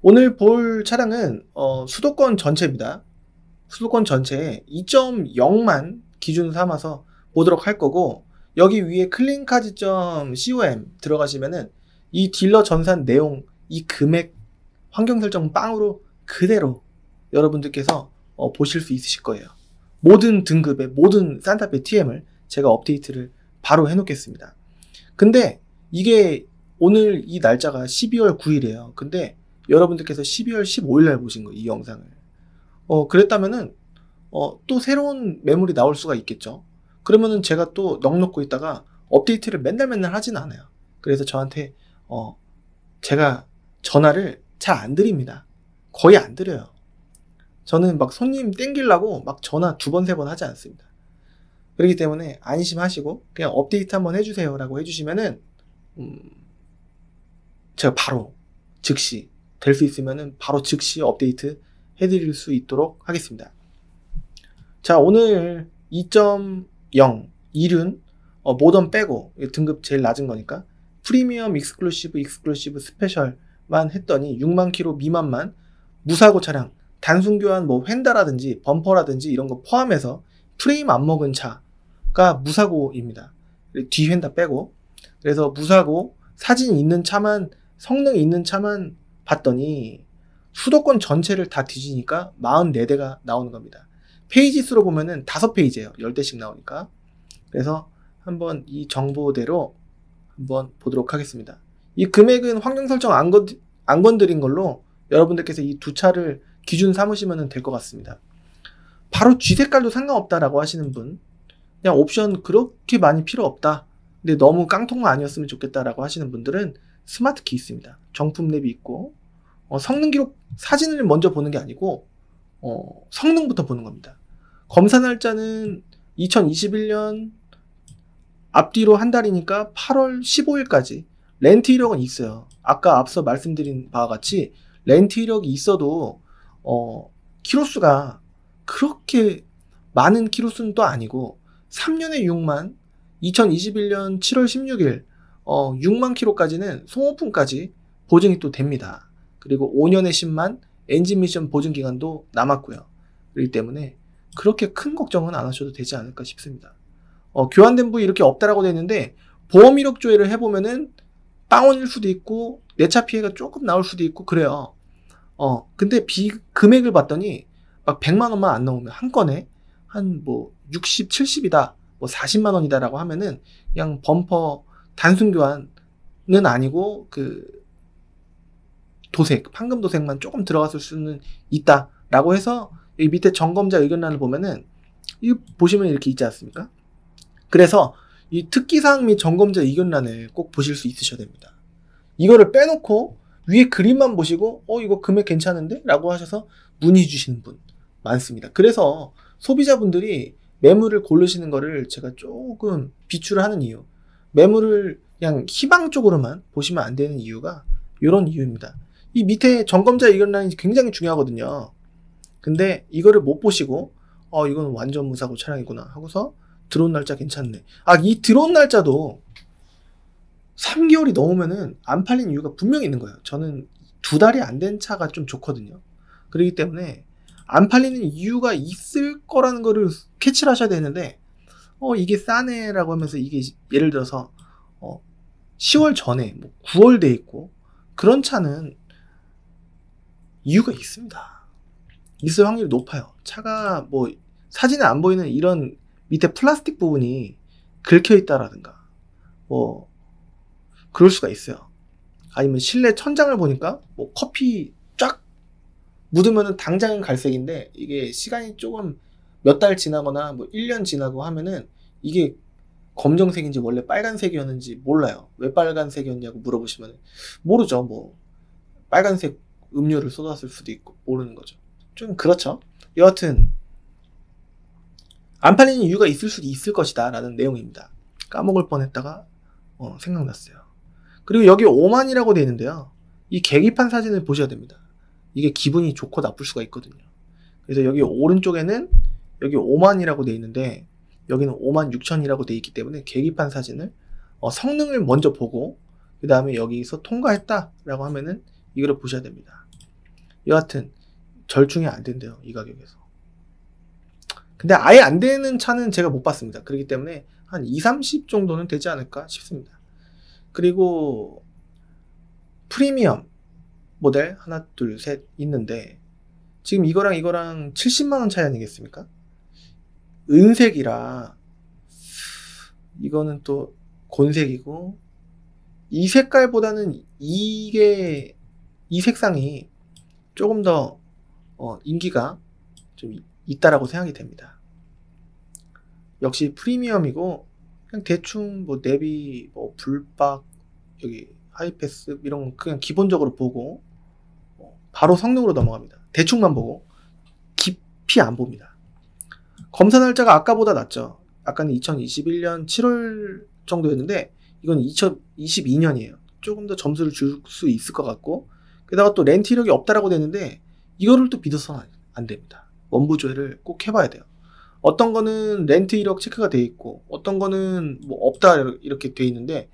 오늘 볼 차량은 수도권 전체입니다. 수도권 전체에 2.0만 기준 삼아서 보도록 할 거고, 여기 위에 cleancards.com 들어가시면은 이 딜러 전산 내용, 이 금액, 환경 설정 빵으로 그대로 여러분들께서 보실 수 있으실 거예요. 모든 등급의 모든 산타페 TM을 제가 업데이트를 바로 해놓겠습니다. 근데 이게 오늘 이 날짜가 12월 9일이에요. 근데 여러분들께서 12월 15일 날 보신 거예요, 이 영상을. 그랬다면은 또 새로운 매물이 나올 수가 있겠죠. 그러면은 제가 또 넋놓고 있다가 업데이트를 맨날 하진 않아요. 그래서 저한테 제가 전화를 잘 안 드립니다. 거의 안 드려요. 저는 막 손님 땡기려고 막 전화 2번, 3번 하지 않습니다. 그렇기 때문에 안심하시고 그냥 업데이트 한번 해주세요 라고 해주시면은 제가 바로 즉시 될 수 있으면은 바로 즉시 업데이트 해드릴 수 있도록 하겠습니다. 자, 오늘 2.0 이륜 모던 빼고 등급 제일 낮은 거니까 프리미엄, 익스클루시브, 스페셜만 했더니 6만 킬로 미만만 무사고 차량, 단순 교환 뭐 휀다라든지 범퍼라든지 이런 거 포함해서 프레임 안 먹은 차가 무사고입니다. 뒤 휀다 빼고. 그래서 무사고 사진 있는 차만, 성능 있는 차만 봤더니 수도권 전체를 다 뒤지니까 44대가 나오는 겁니다. 페이지 수로 보면은 5페이지예요. 10대씩 나오니까. 그래서 한번 이 정보대로 한번 보도록 하겠습니다. 이 금액은 환경 설정 안 건드린 걸로 여러분들께서 이 두 차를 기준 삼으시면 될 것 같습니다. 바로 G 색깔도 상관없다라고 하시는 분, 그냥 옵션 그렇게 많이 필요 없다, 근데 너무 깡통만 아니었으면 좋겠다라고 하시는 분들은 스마트 키 있습니다. 정품 랩이 있고, 성능 기록 사진을 먼저 보는 게 아니고 성능부터 보는 겁니다. 검사 날짜는 2021년 앞뒤로 한 달이니까 8월 15일까지. 렌트 이력은 있어요. 아까 앞서 말씀드린 바와 같이 렌트 이력이 있어도 키로수가 그렇게 많은 키로수는 또 아니고 3년에 6만, 2021년 7월 16일 6만 킬로까지는 송오픈까지 보증이 또 됩니다. 그리고 5년에 10만 엔진 미션 보증 기간도 남았고요. 그렇기 때문에 그렇게 큰 걱정은 안 하셔도 되지 않을까 싶습니다. 교환된 부위 이렇게 없다라고 되어 있는데 보험 이력 조회를 해보면은 빵원일 수도 있고 내차 피해가 조금 나올 수도 있고 그래요. 근데 금액을 봤더니 막 100만 원만 안 나오면 한 건에 한 뭐 60, 70이다, 뭐 40만 원이다라고 하면은 그냥 범퍼 단순 교환은 아니고 그 도색, 판금 도색만 조금 들어갔을 수는 있다라고 해서 여기 밑에 점검자 의견란을 보면은 이 보시면 이렇게 있지 않습니까? 그래서 이 특기사항 및 점검자 의견란을 꼭 보실 수 있으셔야 됩니다. 이거를 빼놓고 위에 그림만 보시고 이거 금액 괜찮은데? 라고 하셔서 문의 주시는 분 많습니다. 그래서 소비자분들이 매물을 고르시는 거를 제가 조금 비추를 하는 이유, 매물을 그냥 희망 쪽으로만 보시면 안 되는 이유가 이런 이유입니다. 이 밑에 점검자 의견란이 굉장히 중요하거든요. 근데 이거를 못 보시고 이건 완전 무사고 차량이구나 하고서 들어온 날짜 괜찮네. 이 들어온 날짜도 3개월이 넘으면은 안 팔린 이유가 분명히 있는 거예요. 저는 2달이 안 된 차가 좀 좋거든요. 그렇기 때문에 안 팔리는 이유가 있을 거라는 거를 캐치를 하셔야 되는데 이게 싸네 라고 하면서 이게 예를 들어서 10월 전에 뭐 9월 돼 있고 그런 차는 이유가 있습니다. 있을 확률이 높아요. 차가 뭐 사진에 안 보이는 이런 밑에 플라스틱 부분이 긁혀 있다라든가 뭐 그럴 수가 있어요. 아니면 실내 천장을 보니까 뭐 커피 쫙 묻으면은 당장은 갈색인데 이게 시간이 조금 몇 달 지나거나 뭐 1년 지나고 하면은 이게 검정색인지 원래 빨간색이었는지 몰라요. 왜 빨간색이었냐고 물어보시면 모르죠. 뭐 빨간색 음료를 쏟았을 수도 있고 모르는 거죠. 좀 그렇죠. 여하튼 안 팔리는 이유가 있을 수도 있을 것이다 라는 내용입니다. 까먹을 뻔했다가 생각났어요. 그리고 여기 5만이라고 되어 있는데요. 이 계기판 사진을 보셔야 됩니다. 이게 기분이 좋고 나쁠 수가 있거든요. 그래서 여기 오른쪽에는 여기 5만이라고 되어 있는데 여기는 5만 6천이라고 되어 있기 때문에 계기판 사진을 성능을 먼저 보고 그 다음에 여기서 통과했다 라고 하면은 이거를 보셔야 됩니다. 여하튼 절충이 안 된대요. 이 가격에서. 근데 아예 안 되는 차는 제가 못 봤습니다. 그렇기 때문에 한 2, 30 정도는 되지 않을까 싶습니다. 그리고 프리미엄 모델 하나 둘 셋 있는데 지금 이거랑 70만원 차이 아니겠습니까? 은색이라 이거는 또 곤색이고 이 색깔보다는 이 색상이 조금 더 인기가 좀 있다라고 생각이 됩니다. 역시 프리미엄이고 그냥 대충 뭐 내비, 뭐 불박, 여기 하이패스 이런 건 그냥 기본적으로 보고 바로 성능으로 넘어갑니다. 대충만 보고 깊이 안 봅니다. 검사 날짜가 아까보다 낮죠. 아까는 2021년 7월 정도였는데 이건 2022년이에요. 조금 더 점수를 줄 수 있을 것 같고 게다가 또 렌트 이력이 없다라고 되는데 이거를 또 믿어서는 안 됩니다. 원부 조회를 꼭 해봐야 돼요. 어떤 거는 렌트 이력 체크가 돼 있고 어떤 거는 뭐 없다 이렇게 돼 있는데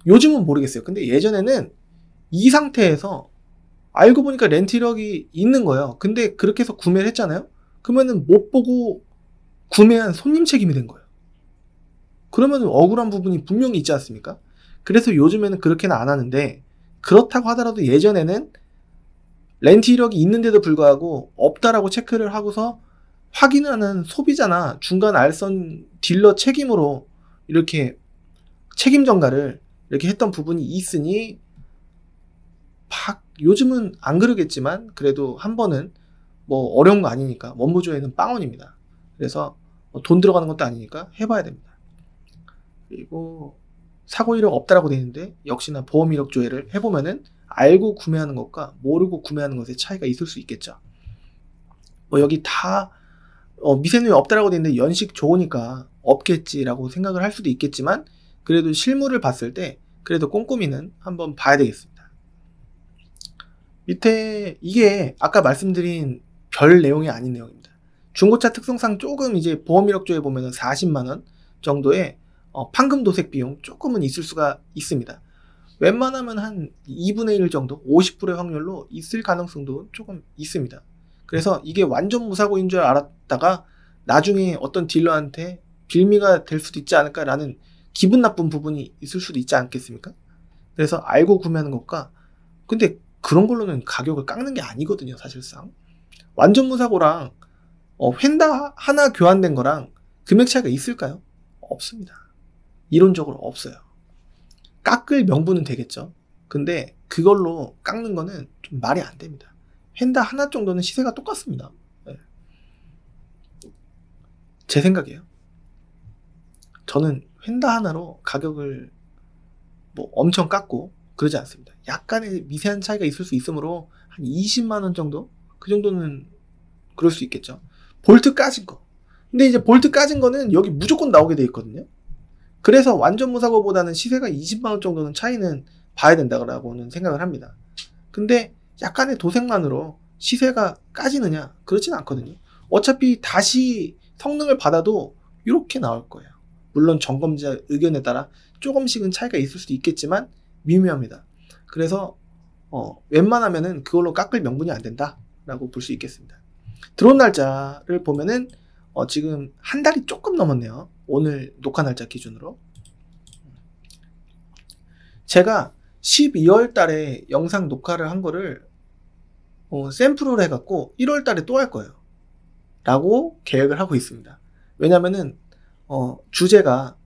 요즘은 모르겠어요. 근데 예전에는 이 상태에서 알고 보니까 렌트 이력이 있는 거예요. 근데 그렇게 해서 구매를 했잖아요. 그러면은 못 보고 구매한 손님 책임이 된 거예요. 그러면 억울한 부분이 분명히 있지 않습니까? 그래서 요즘에는 그렇게는 안 하는데 그렇다고 하더라도 예전에는 렌트 이력이 있는데도 불구하고 없다라고 체크를 하고서 확인을 하는 소비자나 중간 알선 딜러 책임으로 이렇게 책임 전가를 이렇게 했던 부분이 있으니 요즘은 안 그러겠지만 그래도 한 번은 뭐 어려운 거 아니니까 원부조회는 빵원입니다. 그래서 돈 들어가는 것도 아니니까 해봐야 됩니다. 그리고 사고 이력 없다라고 되어 있는데 역시나 보험 이력 조회를 해보면은 알고 구매하는 것과 모르고 구매하는 것의 차이가 있을 수 있겠죠. 뭐 여기 다 미세누이 없다라고 되어 있는데 연식 좋으니까 없겠지라고 생각을 할 수도 있겠지만 그래도 실물을 봤을 때 그래도 꼼꼼히는 한번 봐야 되겠습니다. 밑에 이게 아까 말씀드린 별 내용이 아닌 내용입니다. 중고차 특성상 조금 이제 보험 이력 조회 보면은 40만원 정도의 판금 도색 비용 조금은 있을 수가 있습니다. 웬만하면 한 2분의 1 정도, 50%의 확률로 있을 가능성도 조금 있습니다. 그래서 이게 완전 무사고인 줄 알았다가 나중에 어떤 딜러한테 빌미가 될 수도 있지 않을까라는 기분 나쁜 부분이 있을 수도 있지 않겠습니까? 그래서 알고 구매하는 것과, 근데 그런 걸로는 가격을 깎는 게 아니거든요, 사실상. 완전 무사고랑 휀다 하나 교환된 거랑 금액 차이가 있을까요? 없습니다. 이론적으로 없어요. 깎을 명분은 되겠죠. 근데 그걸로 깎는 거는 좀 말이 안 됩니다. 휀다 하나 정도는 시세가 똑같습니다. 네. 제 생각이에요. 저는 휀다 하나로 가격을 뭐 엄청 깎고 그러지 않습니다. 약간의 미세한 차이가 있을 수 있으므로 한 20만원 정도? 그 정도는 그럴 수 있겠죠. 볼트 까진 거. 근데 이제 볼트 까진 거는 여기 무조건 나오게 돼 있거든요. 그래서 완전 무사고보다는 시세가 20만원 정도는 차이는 봐야 된다고는 생각을 합니다. 근데 약간의 도색만으로 시세가 까지느냐? 그렇진 않거든요. 어차피 다시 성능을 받아도 이렇게 나올 거예요. 물론 점검자 의견에 따라 조금씩은 차이가 있을 수도 있겠지만 미묘합니다. 그래서 웬만하면은 그걸로 깎을 명분이 안 된다라고 볼 수 있겠습니다. 들어온 날짜를 보면은 지금 한 달이 조금 넘었네요. 오늘 녹화 날짜 기준으로. 제가 12월 달에 영상 녹화를 한 거를 샘플을 해갖고 1월 달에 또 할 거예요. 라고 계획을 하고 있습니다. 왜냐면은 주제가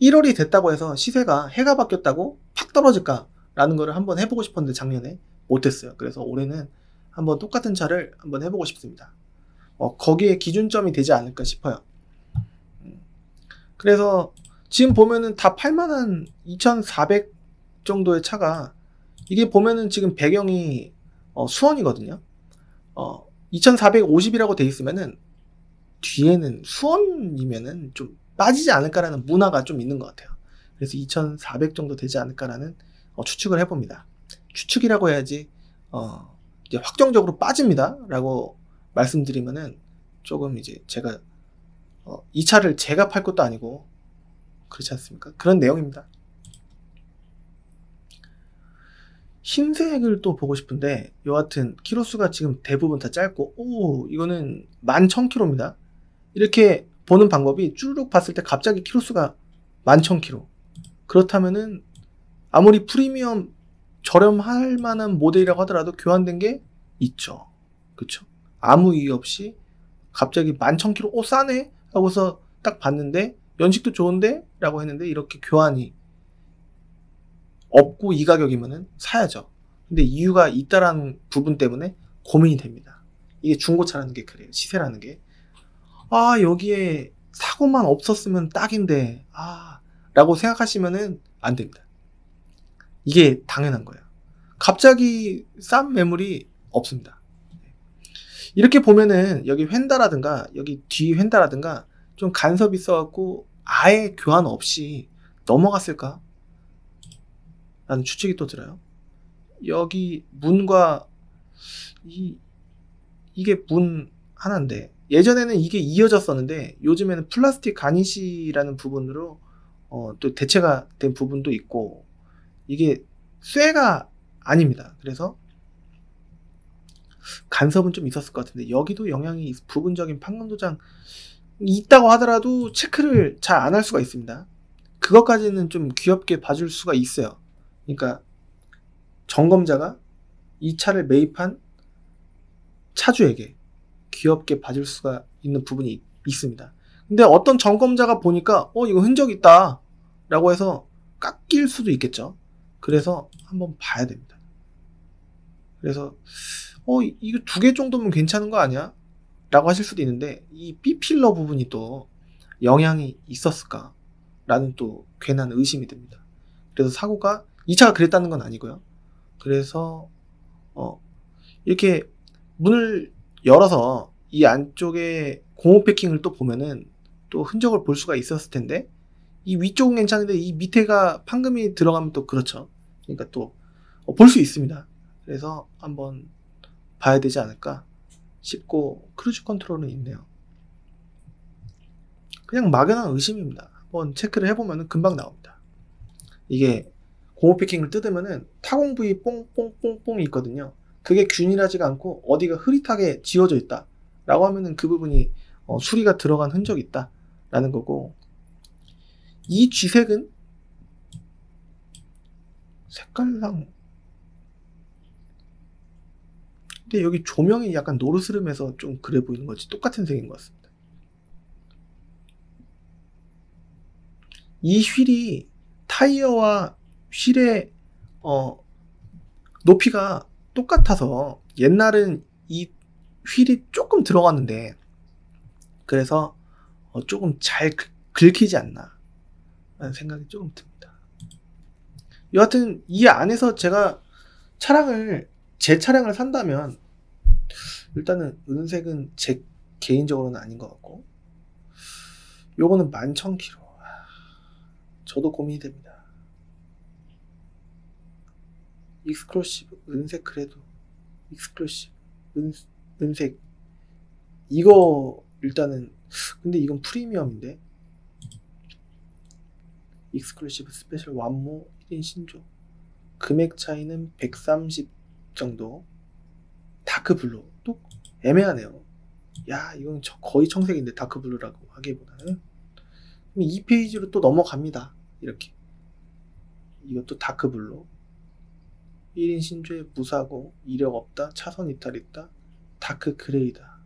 1월이 됐다고 해서 시세가 해가 바뀌었다고 팍 떨어질까 라는 거를 한번 해보고 싶었는데 작년에 못했어요. 그래서 올해는 한번 똑같은 차를 한번 해보고 싶습니다. 거기에 기준점이 되지 않을까 싶어요. 그래서 지금 보면은 다 8만원 2400 정도의 차가, 이게 보면은 지금 배경이 수원이거든요. 2450이라고 돼 있으면은 뒤에는 수원이면은 좀 빠지지 않을까라는 문화가 좀 있는 것 같아요. 그래서 2400 정도 되지 않을까라는 추측을 해봅니다. 추측이라고 해야지 이제 확정적으로 빠집니다 라고 말씀드리면은 조금 이제 제가 이 차를 제가 팔 것도 아니고 그렇지 않습니까? 그런 내용입니다. 흰색을 또 보고 싶은데 여하튼 키로수가 지금 대부분 다 짧고, 이거는 11,000km입니다. 이렇게 보는 방법이 쭈르륵 봤을 때 갑자기 키로수가 11,000km. 그렇다면은 아무리 프리미엄 저렴할 만한 모델이라고 하더라도 교환된 게 있죠. 그쵸? 아무 이유 없이 갑자기 11,000km, 싸네? 하고서 딱 봤는데 연식도 좋은데? 라고 했는데 이렇게 교환이 없고 이 가격이면은 사야죠. 근데 이유가 있다라는 부분 때문에 고민이 됩니다. 이게 중고차라는 게 그래요. 시세라는 게. 여기에 사고만 없었으면 딱인데, 라고 생각하시면은 안 됩니다. 이게 당연한 거예요. 갑자기 싼 매물이 없습니다. 이렇게 보면은 여기 휀다라든가 여기 뒤 휀다라든가 좀 간섭이 있어갖고 아예 교환 없이 넘어갔을까? 라는 추측이 또 들어요. 여기 문과 이게 문 하나인데 예전에는 이게 이어졌었는데 요즘에는 플라스틱 가니시라는 부분으로 또 대체가 된 부분도 있고 이게 쇠가 아닙니다. 그래서 간섭은 좀 있었을 것 같은데 여기도 영향이 부분적인 판금도장 있다고 하더라도 체크를 잘 안 할 수가 있습니다. 그것까지는 좀 귀엽게 봐줄 수가 있어요. 그러니까 점검자가 이 차를 매입한 차주에게 귀엽게 봐줄 수가 있는 부분이 있습니다. 근데 어떤 점검자가 보니까 이거 흔적 있다 라고 해서 깎일 수도 있겠죠. 그래서 한번 봐야 됩니다. 그래서 이거 2개 정도면 괜찮은 거 아니야? 라고 하실 수도 있는데 이 B필러 부분이 또 영향이 있었을까? 라는 또 괜한 의심이 듭니다. 그래서 사고가 이 차가 그랬다는 건 아니고요. 그래서 이렇게 문을 열어서 이 안쪽에 고무 패킹을 또 보면은 또 흔적을 볼 수가 있었을 텐데 이 위쪽은 괜찮은데 이 밑에가 판금이 들어가면 또 그렇죠. 그러니까 또 볼 수 있습니다. 그래서 한번 봐야 되지 않을까 싶고 크루즈 컨트롤은 있네요. 그냥 막연한 의심입니다. 한번 체크를 해보면 금방 나옵니다. 이게 고무 패킹을 뜯으면은 타공 부위 뽕뽕뽕뽕이 있거든요. 그게 균일하지가 않고 어디가 흐릿하게 지워져 있다 라고 하면은 그 부분이 수리가 들어간 흔적이 있다 라는 거고, 이 쥐색은 색깔상, 근데 여기 조명이 약간 노르스름해서 좀 그래 보이는 거지 똑같은 색인 것 같습니다. 이 휠이 타이어와 휠의 높이가 똑같아서 옛날은 이 휠이 조금 들어갔는데 그래서 조금 잘 긁히지 않나 라는 생각이 조금 듭니다. 여하튼 이 안에서 제가 제 차량을 산다면 일단은 은색은 제 개인적으로는 아닌 것 같고, 요거는 11,000km. 저도 고민이 됩니다. 익스클루시브 은색, 그래도 익스클루시브 은색 이거 일단은, 근데 이건 프리미엄인데, 익스클루시브 스페셜 완모 1인 신조, 금액 차이는 130 정도. 다크 블루 또 애매하네요. 야, 이건 거의 청색인데 다크 블루라고 하기보다는. 그럼 2페이지로 또 넘어갑니다. 이렇게 이것도 다크 블루, 1인 신조에 무사고, 이력 없다, 차선 이탈 있다, 다크 그레이다.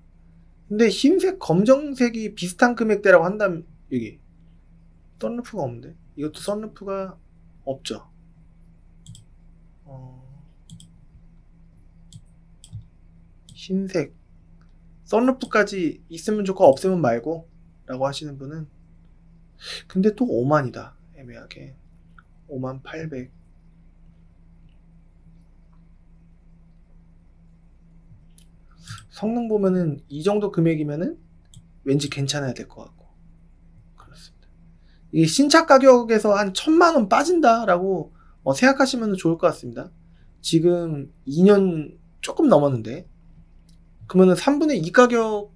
근데 흰색 검정색이 비슷한 금액대라고 한다면, 여기 썬루프가 없는데, 이것도 썬루프가 없죠. 흰색 썬루프까지 있으면 좋고 없으면 말고 라고 하시는 분은, 근데 또 5만이다 애매하게. 58,000. 성능 보면은 이 정도 금액이면은 왠지 괜찮아야 될 것 같고 그렇습니다. 이게 신차 가격에서 한 1,000만원 빠진다 라고 생각하시면 좋을 것 같습니다. 지금 2년 조금 넘었는데, 그러면은 3분의 2 가격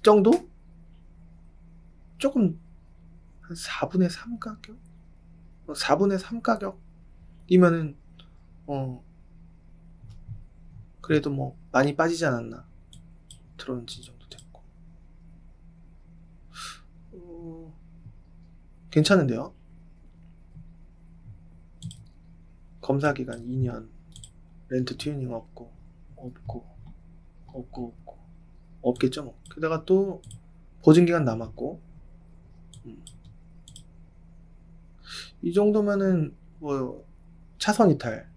정도? 조금 한 4분의 3 가격? 4분의 3 가격이면은 그래도 뭐 많이 빠지지 않았나, 들어온 지 정도 됐고 괜찮은데요. 검사기간 2년, 렌트 튜닝 없겠죠 뭐. 게다가 또 보증기간 남았고, 이 정도면은 뭐 차선 이탈,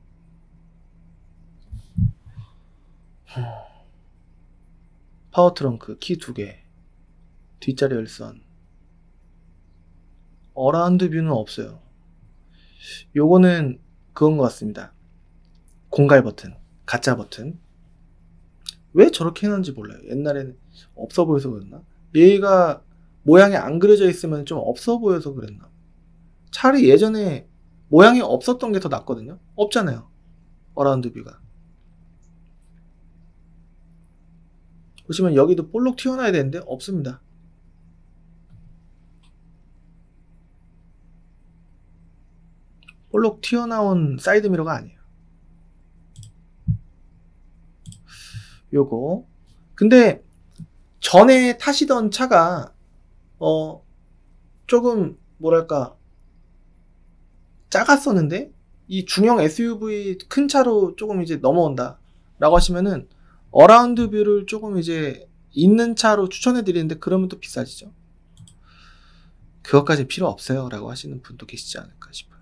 파워 트렁크, 키 2개, 뒷자리 열선, 어라운드 뷰는 없어요. 요거는 그건 것 같습니다. 공갈 버튼, 가짜 버튼. 왜 저렇게 해놨는지 몰라요. 옛날에는 없어 보여서 그랬나? 얘가 모양이 안 그려져 있으면 좀 없어 보여서 그랬나? 차라리 예전에 모양이 없었던 게 더 낫거든요. 없잖아요, 어라운드 뷰가. 보시면 여기도 볼록 튀어나와야 되는데 없습니다. 볼록 튀어나온 사이드미러가 아니에요. 요거. 근데 전에 타시던 차가 조금 뭐랄까 작았었는데 이 중형 SUV 큰 차로 조금 이제 넘어온다 라고 하시면은 어라운드 뷰를 조금 이제 있는 차로 추천해 드리는데, 그러면 또 비싸지죠. 그것까지 필요 없어요 라고 하시는 분도 계시지 않을까 싶어요.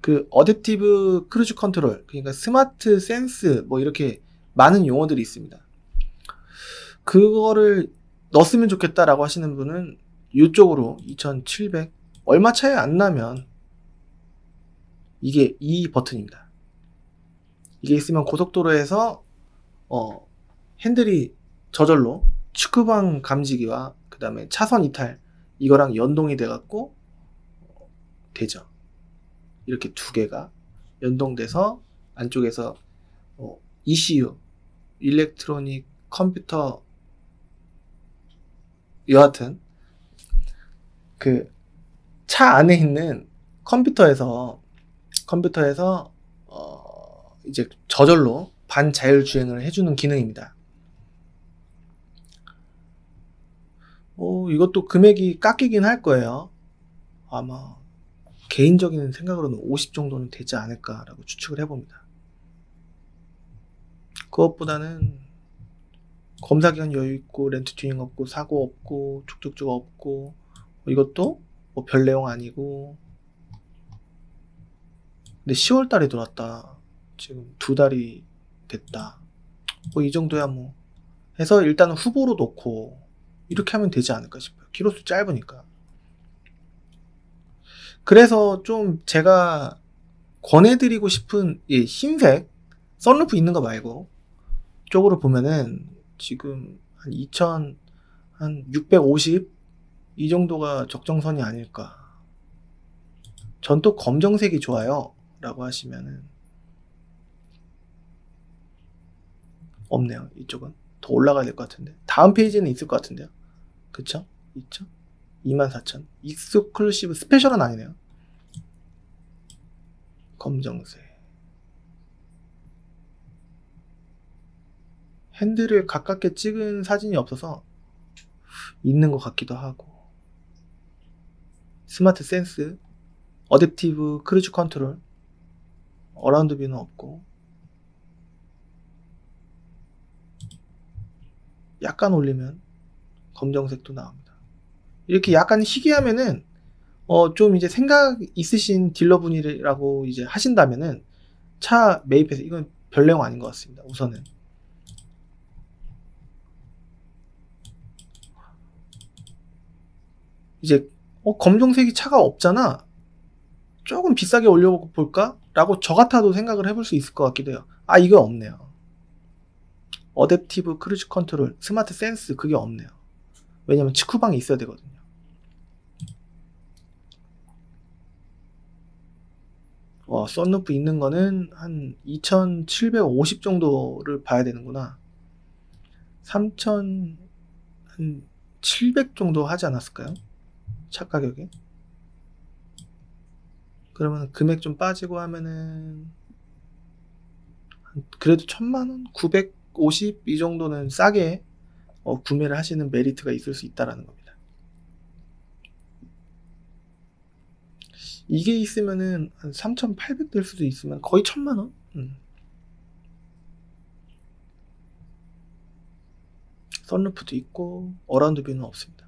그 어댑티브 크루즈 컨트롤, 그러니까 스마트 센스 뭐 이렇게 많은 용어들이 있습니다. 그거를 넣었으면 좋겠다라고 하시는 분은 이쪽으로 2,700 얼마 차이 안 나면 이게 이 버튼입니다. 이게 있으면 고속도로에서 핸들이 저절로 측후방 감지기와 그 다음에 차선 이탈 이거랑 연동이 돼갖고 되죠. 이렇게 두 개가 연동돼서 안쪽에서 ECU, 일렉트로닉 컴퓨터, 여하튼 그 차 안에 있는 컴퓨터에서 이제 저절로 반자율 주행을 해주는 기능입니다. 이것도 금액이 깎이긴 할 거예요. 아마 개인적인 생각으로는 50 정도는 되지 않을까라고 추측을 해봅니다. 그것보다는 검사기간 여유있고 렌트 튜닝 없고 사고 없고 쭉쭉쭉 없고 이것도 뭐 별 내용 아니고. 근데 10월달에 들어왔다. 지금 2달이 됐다. 이 정도야 뭐 해서 일단은 후보로 놓고 이렇게 하면 되지 않을까 싶어요. 키로수 짧으니까. 그래서 좀 제가 권해드리고 싶은 이 흰색 썬루프 있는 거 말고 쪽으로 보면은 지금 한 2650 이 정도가 적정선이 아닐까. 전 또 검정색이 좋아요 라고 하시면은 없네요. 이쪽은 더 올라가야 될 것 같은데 다음 페이지는 있을 것 같은데요. 그쵸? 있죠? 24,000 익스클루시브 스페셜은 아니네요. 검정색 핸들을 가깝게 찍은 사진이 없어서 있는 것 같기도 하고. 스마트 센스, 어댑티브 크루즈 컨트롤, 어라운드 뷰는 없고. 약간 올리면 검정색도 나옵니다. 이렇게 약간 희귀하면은 좀 이제 생각 있으신 딜러분이라고 이제 하신다면은 차 매입해서 이건 별 내용 아닌 것 같습니다. 우선은 이제 검정색이 차가 없잖아. 조금 비싸게 올려볼까? 라고 저 같아도 생각을 해볼 수 있을 것 같기도 해요. 이거 없네요. 어댑티브 크루즈 컨트롤, 스마트 센스 그게 없네요. 왜냐면 측후방이 있어야 되거든요. 썬루프 있는 거는 한 2750 정도를 봐야 되는구나. 3700 정도 하지 않았을까요? 차 가격이. 그러면 금액 좀 빠지고 하면은 그래도 1000만원? 950 이 정도는 싸게 구매를 하시는 메리트가 있을 수 있다라는 겁니다. 이게 있으면은 한 3800 될 수도 있으면 거의 1000만원? 썬루프도 있고 어라운드 뷰는 없습니다.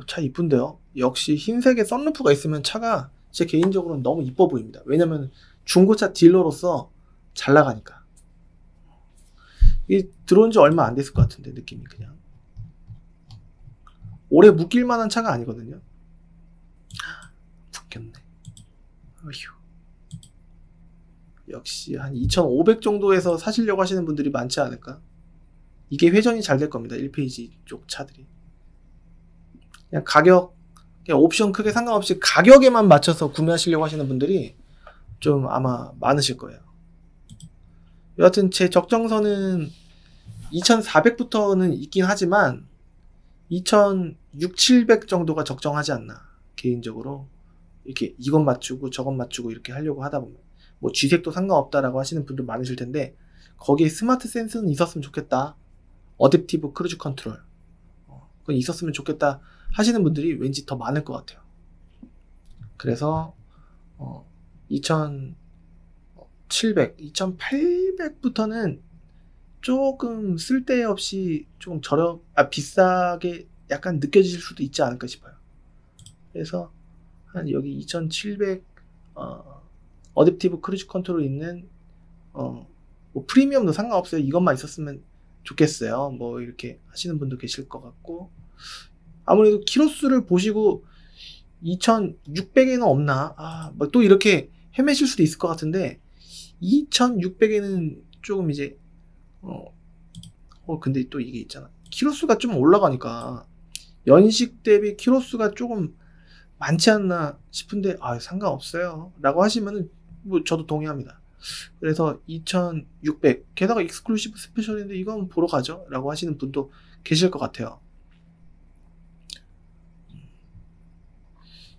차 이쁜데요. 역시 흰색에 썬루프가 있으면 차가 제 개인적으로는 너무 이뻐 보입니다. 왜냐면 중고차 딜러로서 잘 나가니까. 이게 들어온 지 얼마 안 됐을 것 같은데 느낌이 그냥 오래 묶일 만한 차가 아니거든요. 묶였네. 어휴. 역시 한 2500 정도에서 사시려고 하시는 분들이 많지 않을까. 이게 회전이 잘 될 겁니다. 1페이지 쪽 차들이. 그냥 가격, 그냥 옵션 크게 상관없이 가격에만 맞춰서 구매하시려고 하시는 분들이 좀 아마 많으실 거예요. 여하튼 제 적정선은 2400부터는 있긴 하지만 2600, 700 정도가 적정하지 않나. 개인적으로 이렇게 이것 맞추고 저것 맞추고 이렇게 하려고 하다 보면 뭐 G색도 상관없다라고 하시는 분들 많으실 텐데 거기에 스마트 센스는 있었으면 좋겠다. 어댑티브 크루즈 컨트롤 그건 있었으면 좋겠다 하시는 분들이 왠지 더 많을 것 같아요. 그래서 2700, 2800부터는 조금 쓸데없이 조금 비싸게 약간 느껴질 수도 있지 않을까 싶어요. 그래서 한 여기 2700 어댑티브 크루즈 컨트롤 있는 뭐 프리미엄도 상관없어요. 이것만 있었으면 좋겠어요. 뭐 이렇게 하시는 분도 계실 것 같고 아무래도 키로수를 보시고 2600에는 없나 뭐 또 이렇게 헤매실 수도 있을 것 같은데 2600에는 조금 이제 근데 또 이게 있잖아. 키로수가 좀 올라가니까 연식 대비 키로수가 조금 많지 않나 싶은데 상관없어요 라고 하시면은 뭐 저도 동의합니다. 그래서 2600 게다가 익스클루시브 스페셜인데 이건 보러 가죠 라고 하시는 분도 계실 것 같아요.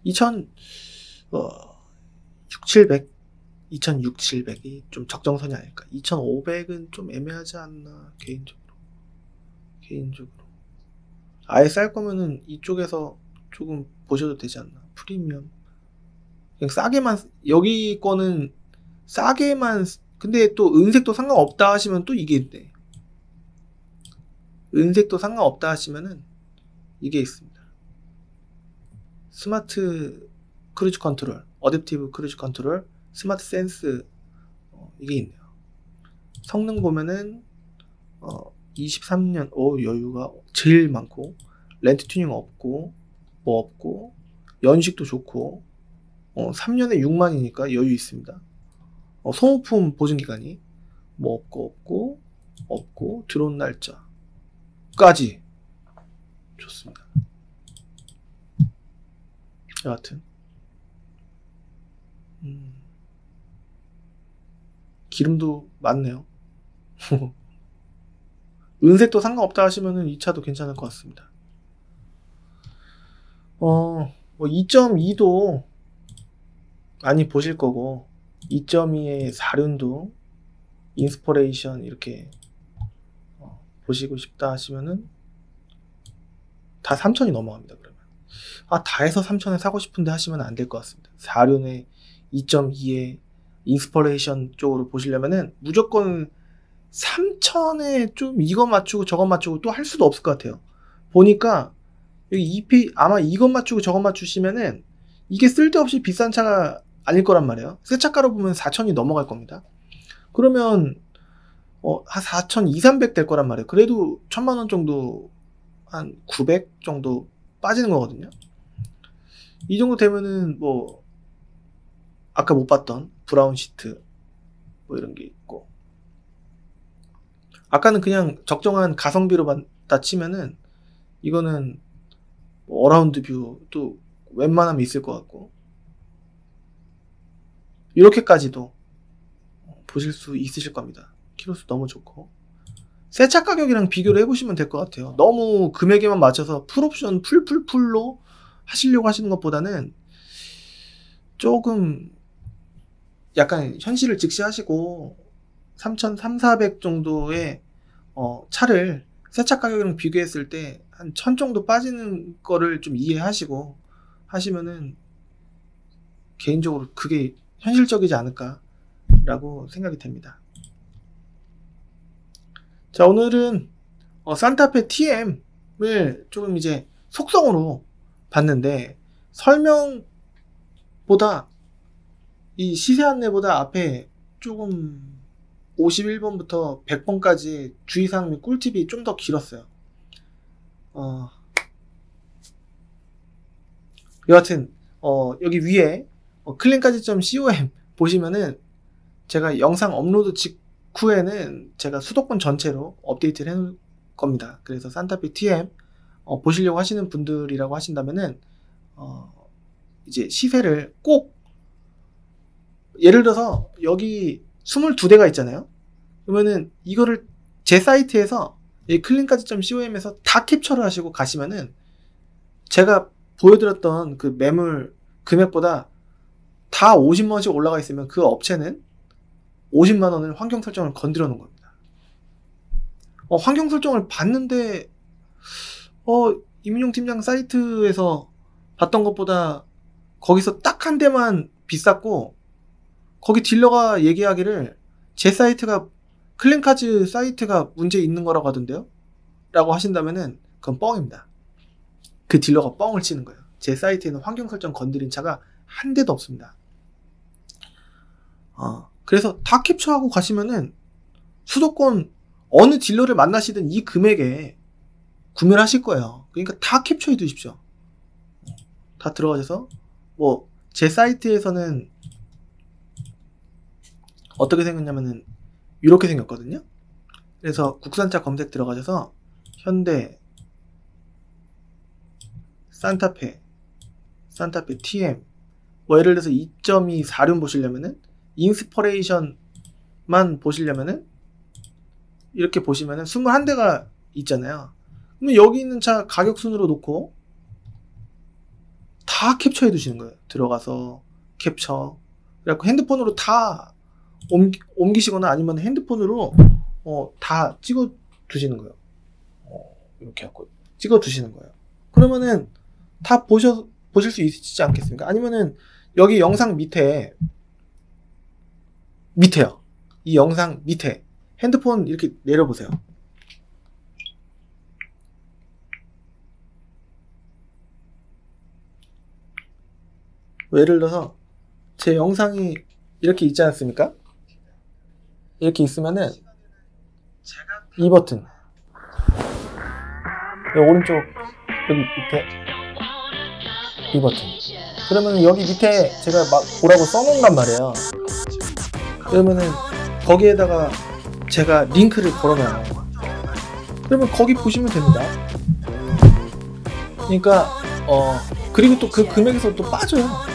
2600이 좀 적정선이 아닐까. 2500은 좀 애매하지 않나 개인적으로 아예 쌀 거면은 이쪽에서 조금 보셔도 되지 않나. 프리미엄 그냥 싸게만, 여기 거는 싸게만, 근데 또 은색도 상관없다 하시면 또 이게 있네. 은색도 상관없다 하시면은 이게 있습니다. 스마트 크루즈 컨트롤, 어댑티브 크루즈 컨트롤, 스마트 센스, 이게 있네요. 성능 보면은 23년 여유가 제일 많고, 렌트 튜닝 없고 뭐 없고, 연식도 좋고, 3년에 6만이니까 여유 있습니다. 소모품 보증기간이 뭐 없고 들어온 날짜까지 좋습니다. 여하튼 기름도 많네요. 은색도 상관없다 하시면은 이 차도 괜찮을 것 같습니다. 2.2도 많이 보실 거고, 2.2의 사륜도 인스퍼레이션 이렇게 보시고 싶다 하시면은 다 3,000이 넘어갑니다. 그러면 다 해서 3,000에 사고 싶은데 하시면 안 될 것 같습니다. 사륜의 2.2의 인스퍼레이션 쪽으로 보시려면은 무조건 3,000에 좀 이거 맞추고 저거 맞추고 또 할 수도 없을 것 같아요. 보니까 여기 EP 아마 이것 맞추고 저것 맞추시면은 이게 쓸데없이 비싼 차가 아닐 거란 말이에요. 새 차가로 보면 4,000이 넘어갈 겁니다. 그러면 한 4,200, 300 될 거란 말이에요. 그래도 1,000만 원 정도, 한 900 정도 빠지는 거거든요. 이 정도 되면은 뭐 아까 못 봤던 브라운 시트 뭐 이런 게 있고, 아까는 그냥 적정한 가성비로 봤다 치면은 이거는 뭐 어라운드 뷰도 웬만하면 있을 것 같고, 이렇게까지도 보실 수 있으실 겁니다. 키로수 너무 좋고, 새 차 가격이랑 비교를 해보시면 될 것 같아요. 너무 금액에만 맞춰서 풀옵션 풀로 하시려고 하시는 것보다는 조금 약간 현실을 직시하시고 3,300, 400 정도의 차를 새 차 가격이랑 비교했을 때 한 1,000 정도 빠지는 거를 좀 이해하시고 하시면은 개인적으로 그게 현실적이지 않을까라고 생각이 됩니다. 자, 오늘은 산타페 TM을 조금 이제 속성으로 봤는데, 설명보다 이 시세 안내보다 앞에 조금 51번부터 100번까지 주의사항 및 꿀팁이 좀 더 길었어요. 여하튼 여기 위에 클린까지.com 보시면은 제가 영상 업로드 직후에는 제가 수도권 전체로 업데이트를 해놓을 겁니다. 그래서 산타페 TM 보시려고 하시는 분들이라고 하신다면은 이제 시세를 꼭, 예를 들어서 여기 22대가 있잖아요. 그러면은 이거를 제 사이트에서 이 클린까지.com에서 다 캡처를 하시고 가시면은 제가 보여드렸던 그 매물 금액보다 다 50만원씩 올라가 있으면 그 업체는 50만원을 환경 설정을 건드려 놓은 겁니다. 환경 설정을 봤는데 이민용 팀장 사이트에서 봤던 것보다 거기서 딱 한 대만 비쌌고, 거기 딜러가 얘기하기를 제 사이트가, 클린카즈 사이트가 문제 있는 거라고 하던데요? 라고 하신다면은 그건 뻥입니다. 그 딜러가 뻥을 치는 거예요. 제 사이트에는 환경 설정 건드린 차가 한 대도 없습니다. 그래서 다 캡처하고 가시면은 수도권 어느 딜러를 만나시든 이 금액에 구매를 하실 거예요. 그러니까 다 캡처해 두십시오. 다 들어가셔서 뭐 제 사이트에서는 어떻게 생겼냐면은 이렇게 생겼거든요. 그래서 국산차 검색 들어가셔서 현대 산타페 산타페 TM 뭐 예를 들어서 2.2 4륜 보시려면은 인스퍼레이션만 보시려면은 이렇게 보시면은 21대가 있잖아요. 그러면 여기 있는 차 가격 순으로 놓고 다 캡처해 두시는 거예요. 들어가서 캡처, 그래갖고 핸드폰으로 다 옮기시거나 아니면 핸드폰으로 다 찍어 두시는 거예요. 이렇게 하고 찍어 두시는 거예요. 그러면은 다 보실 수 있지 않겠습니까? 아니면은 여기 영상 밑에요. 이 영상 밑에 핸드폰 이렇게 내려보세요. 예를 들어서 제 영상이 이렇게 있지 않습니까? 이렇게 있으면은 이 버튼, 여기 오른쪽 여기 밑에 이 버튼, 그러면 여기 밑에 제가 막 뭐라고 써놓는단 말이에요. 그러면은 거기에다가 제가 링크를 걸어놔요. 그러면 거기 보시면 됩니다. 그러니까 그리고 또 그 금액에서 또 빠져요.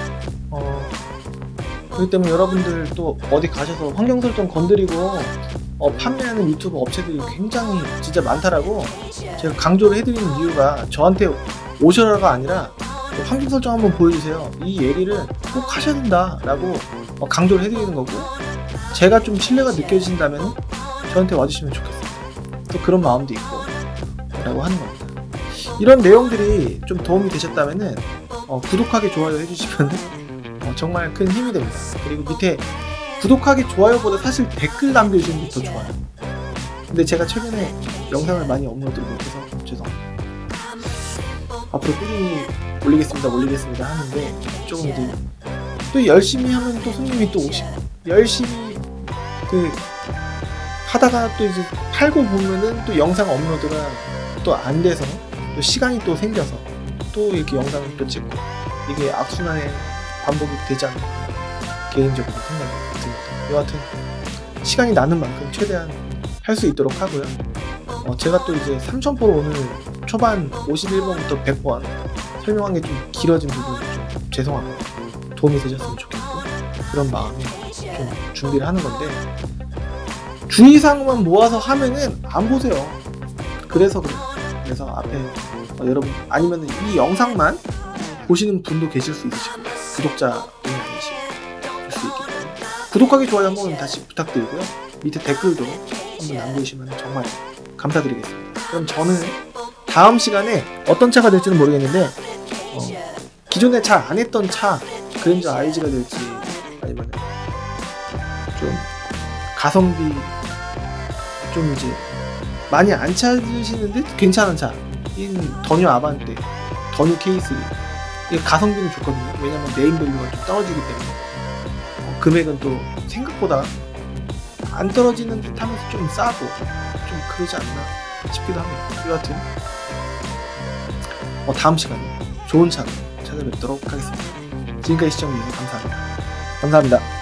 그렇기 때문에 여러분들 또 어디 가셔서 환경 설정 건드리고 판매하는 유튜브 업체들이 굉장히 진짜 많다라고 제가 강조를 해드리는 이유가, 저한테 오셔라가 아니라 환경 설정 한번 보여주세요, 이 얘기를 꼭 하셔야 된다 라고 강조를 해드리는 거고, 제가 좀 신뢰가 느껴지신다면 저한테 와주시면 좋겠습니다. 또 그런 마음도 있고 라고 하는 겁니다. 이런 내용들이 좀 도움이 되셨다면은 구독하기, 좋아요 해주시면 정말 큰 힘이 됩니다. 그리고 밑에 구독하기, 좋아요보다 사실 댓글 남겨주시는 게 더 좋아요. 근데 제가 최근에 영상을 많이 업로드를 못해서 죄송합니다. 앞으로 꾸준히 올리겠습니다 하는데, 조금 이제 또 열심히 하면 또 손님이 또 오시고, 열심히 하다가 또 이제 팔고 보면은 또 영상 업로드가 또 안 돼서 또 시간이 또 생겨서 또 이렇게 영상을 또 찍고, 이게 악순환의 반복이 되지 않나 개인적으로 생각이 듭니다. 여하튼 시간이 나는 만큼 최대한 할 수 있도록 하고요. 제가 또 이제 3000%로 오늘 초반 51번부터 100번 설명한 게 좀 길어진 부분이 좀 죄송합니다. 도움이 되셨으면 좋겠고, 그런 마음에 좀 준비를 하는 건데, 주의사항만 모아서 하면은 안 보세요. 그래서 그래요. 그래서 앞에 여러분, 아니면 이 영상만 보시는 분도 계실 수 있으시고, 구독자분이 아니실 수 있기 때문에 구독하기, 좋아요 한번 다시 부탁드리고요. 밑에 댓글도 한번 남겨주시면 정말 감사드리겠습니다. 그럼 저는 다음 시간에 어떤 차가 될지는 모르겠는데, 기존에 잘 안 했던 차, 그랜저 IG가 될지, 아니면 좀 가성비 좀 이제 많이 안 찾으시는데 괜찮은 차인 더뉴 아반떼, 더뉴 K3, 이게 가성비는 좋거든요. 왜냐면 네임밸류가 좀 떨어지기 때문에 금액은 또 생각보다 안 떨어지는 듯 하면서 좀 싸고 좀 그러지 않나 싶기도 합니다. 여하튼 다음 시간에 좋은 차로 찾아뵙도록 하겠습니다. 지금까지 시청해주셔서 감사합니다. 감사합니다.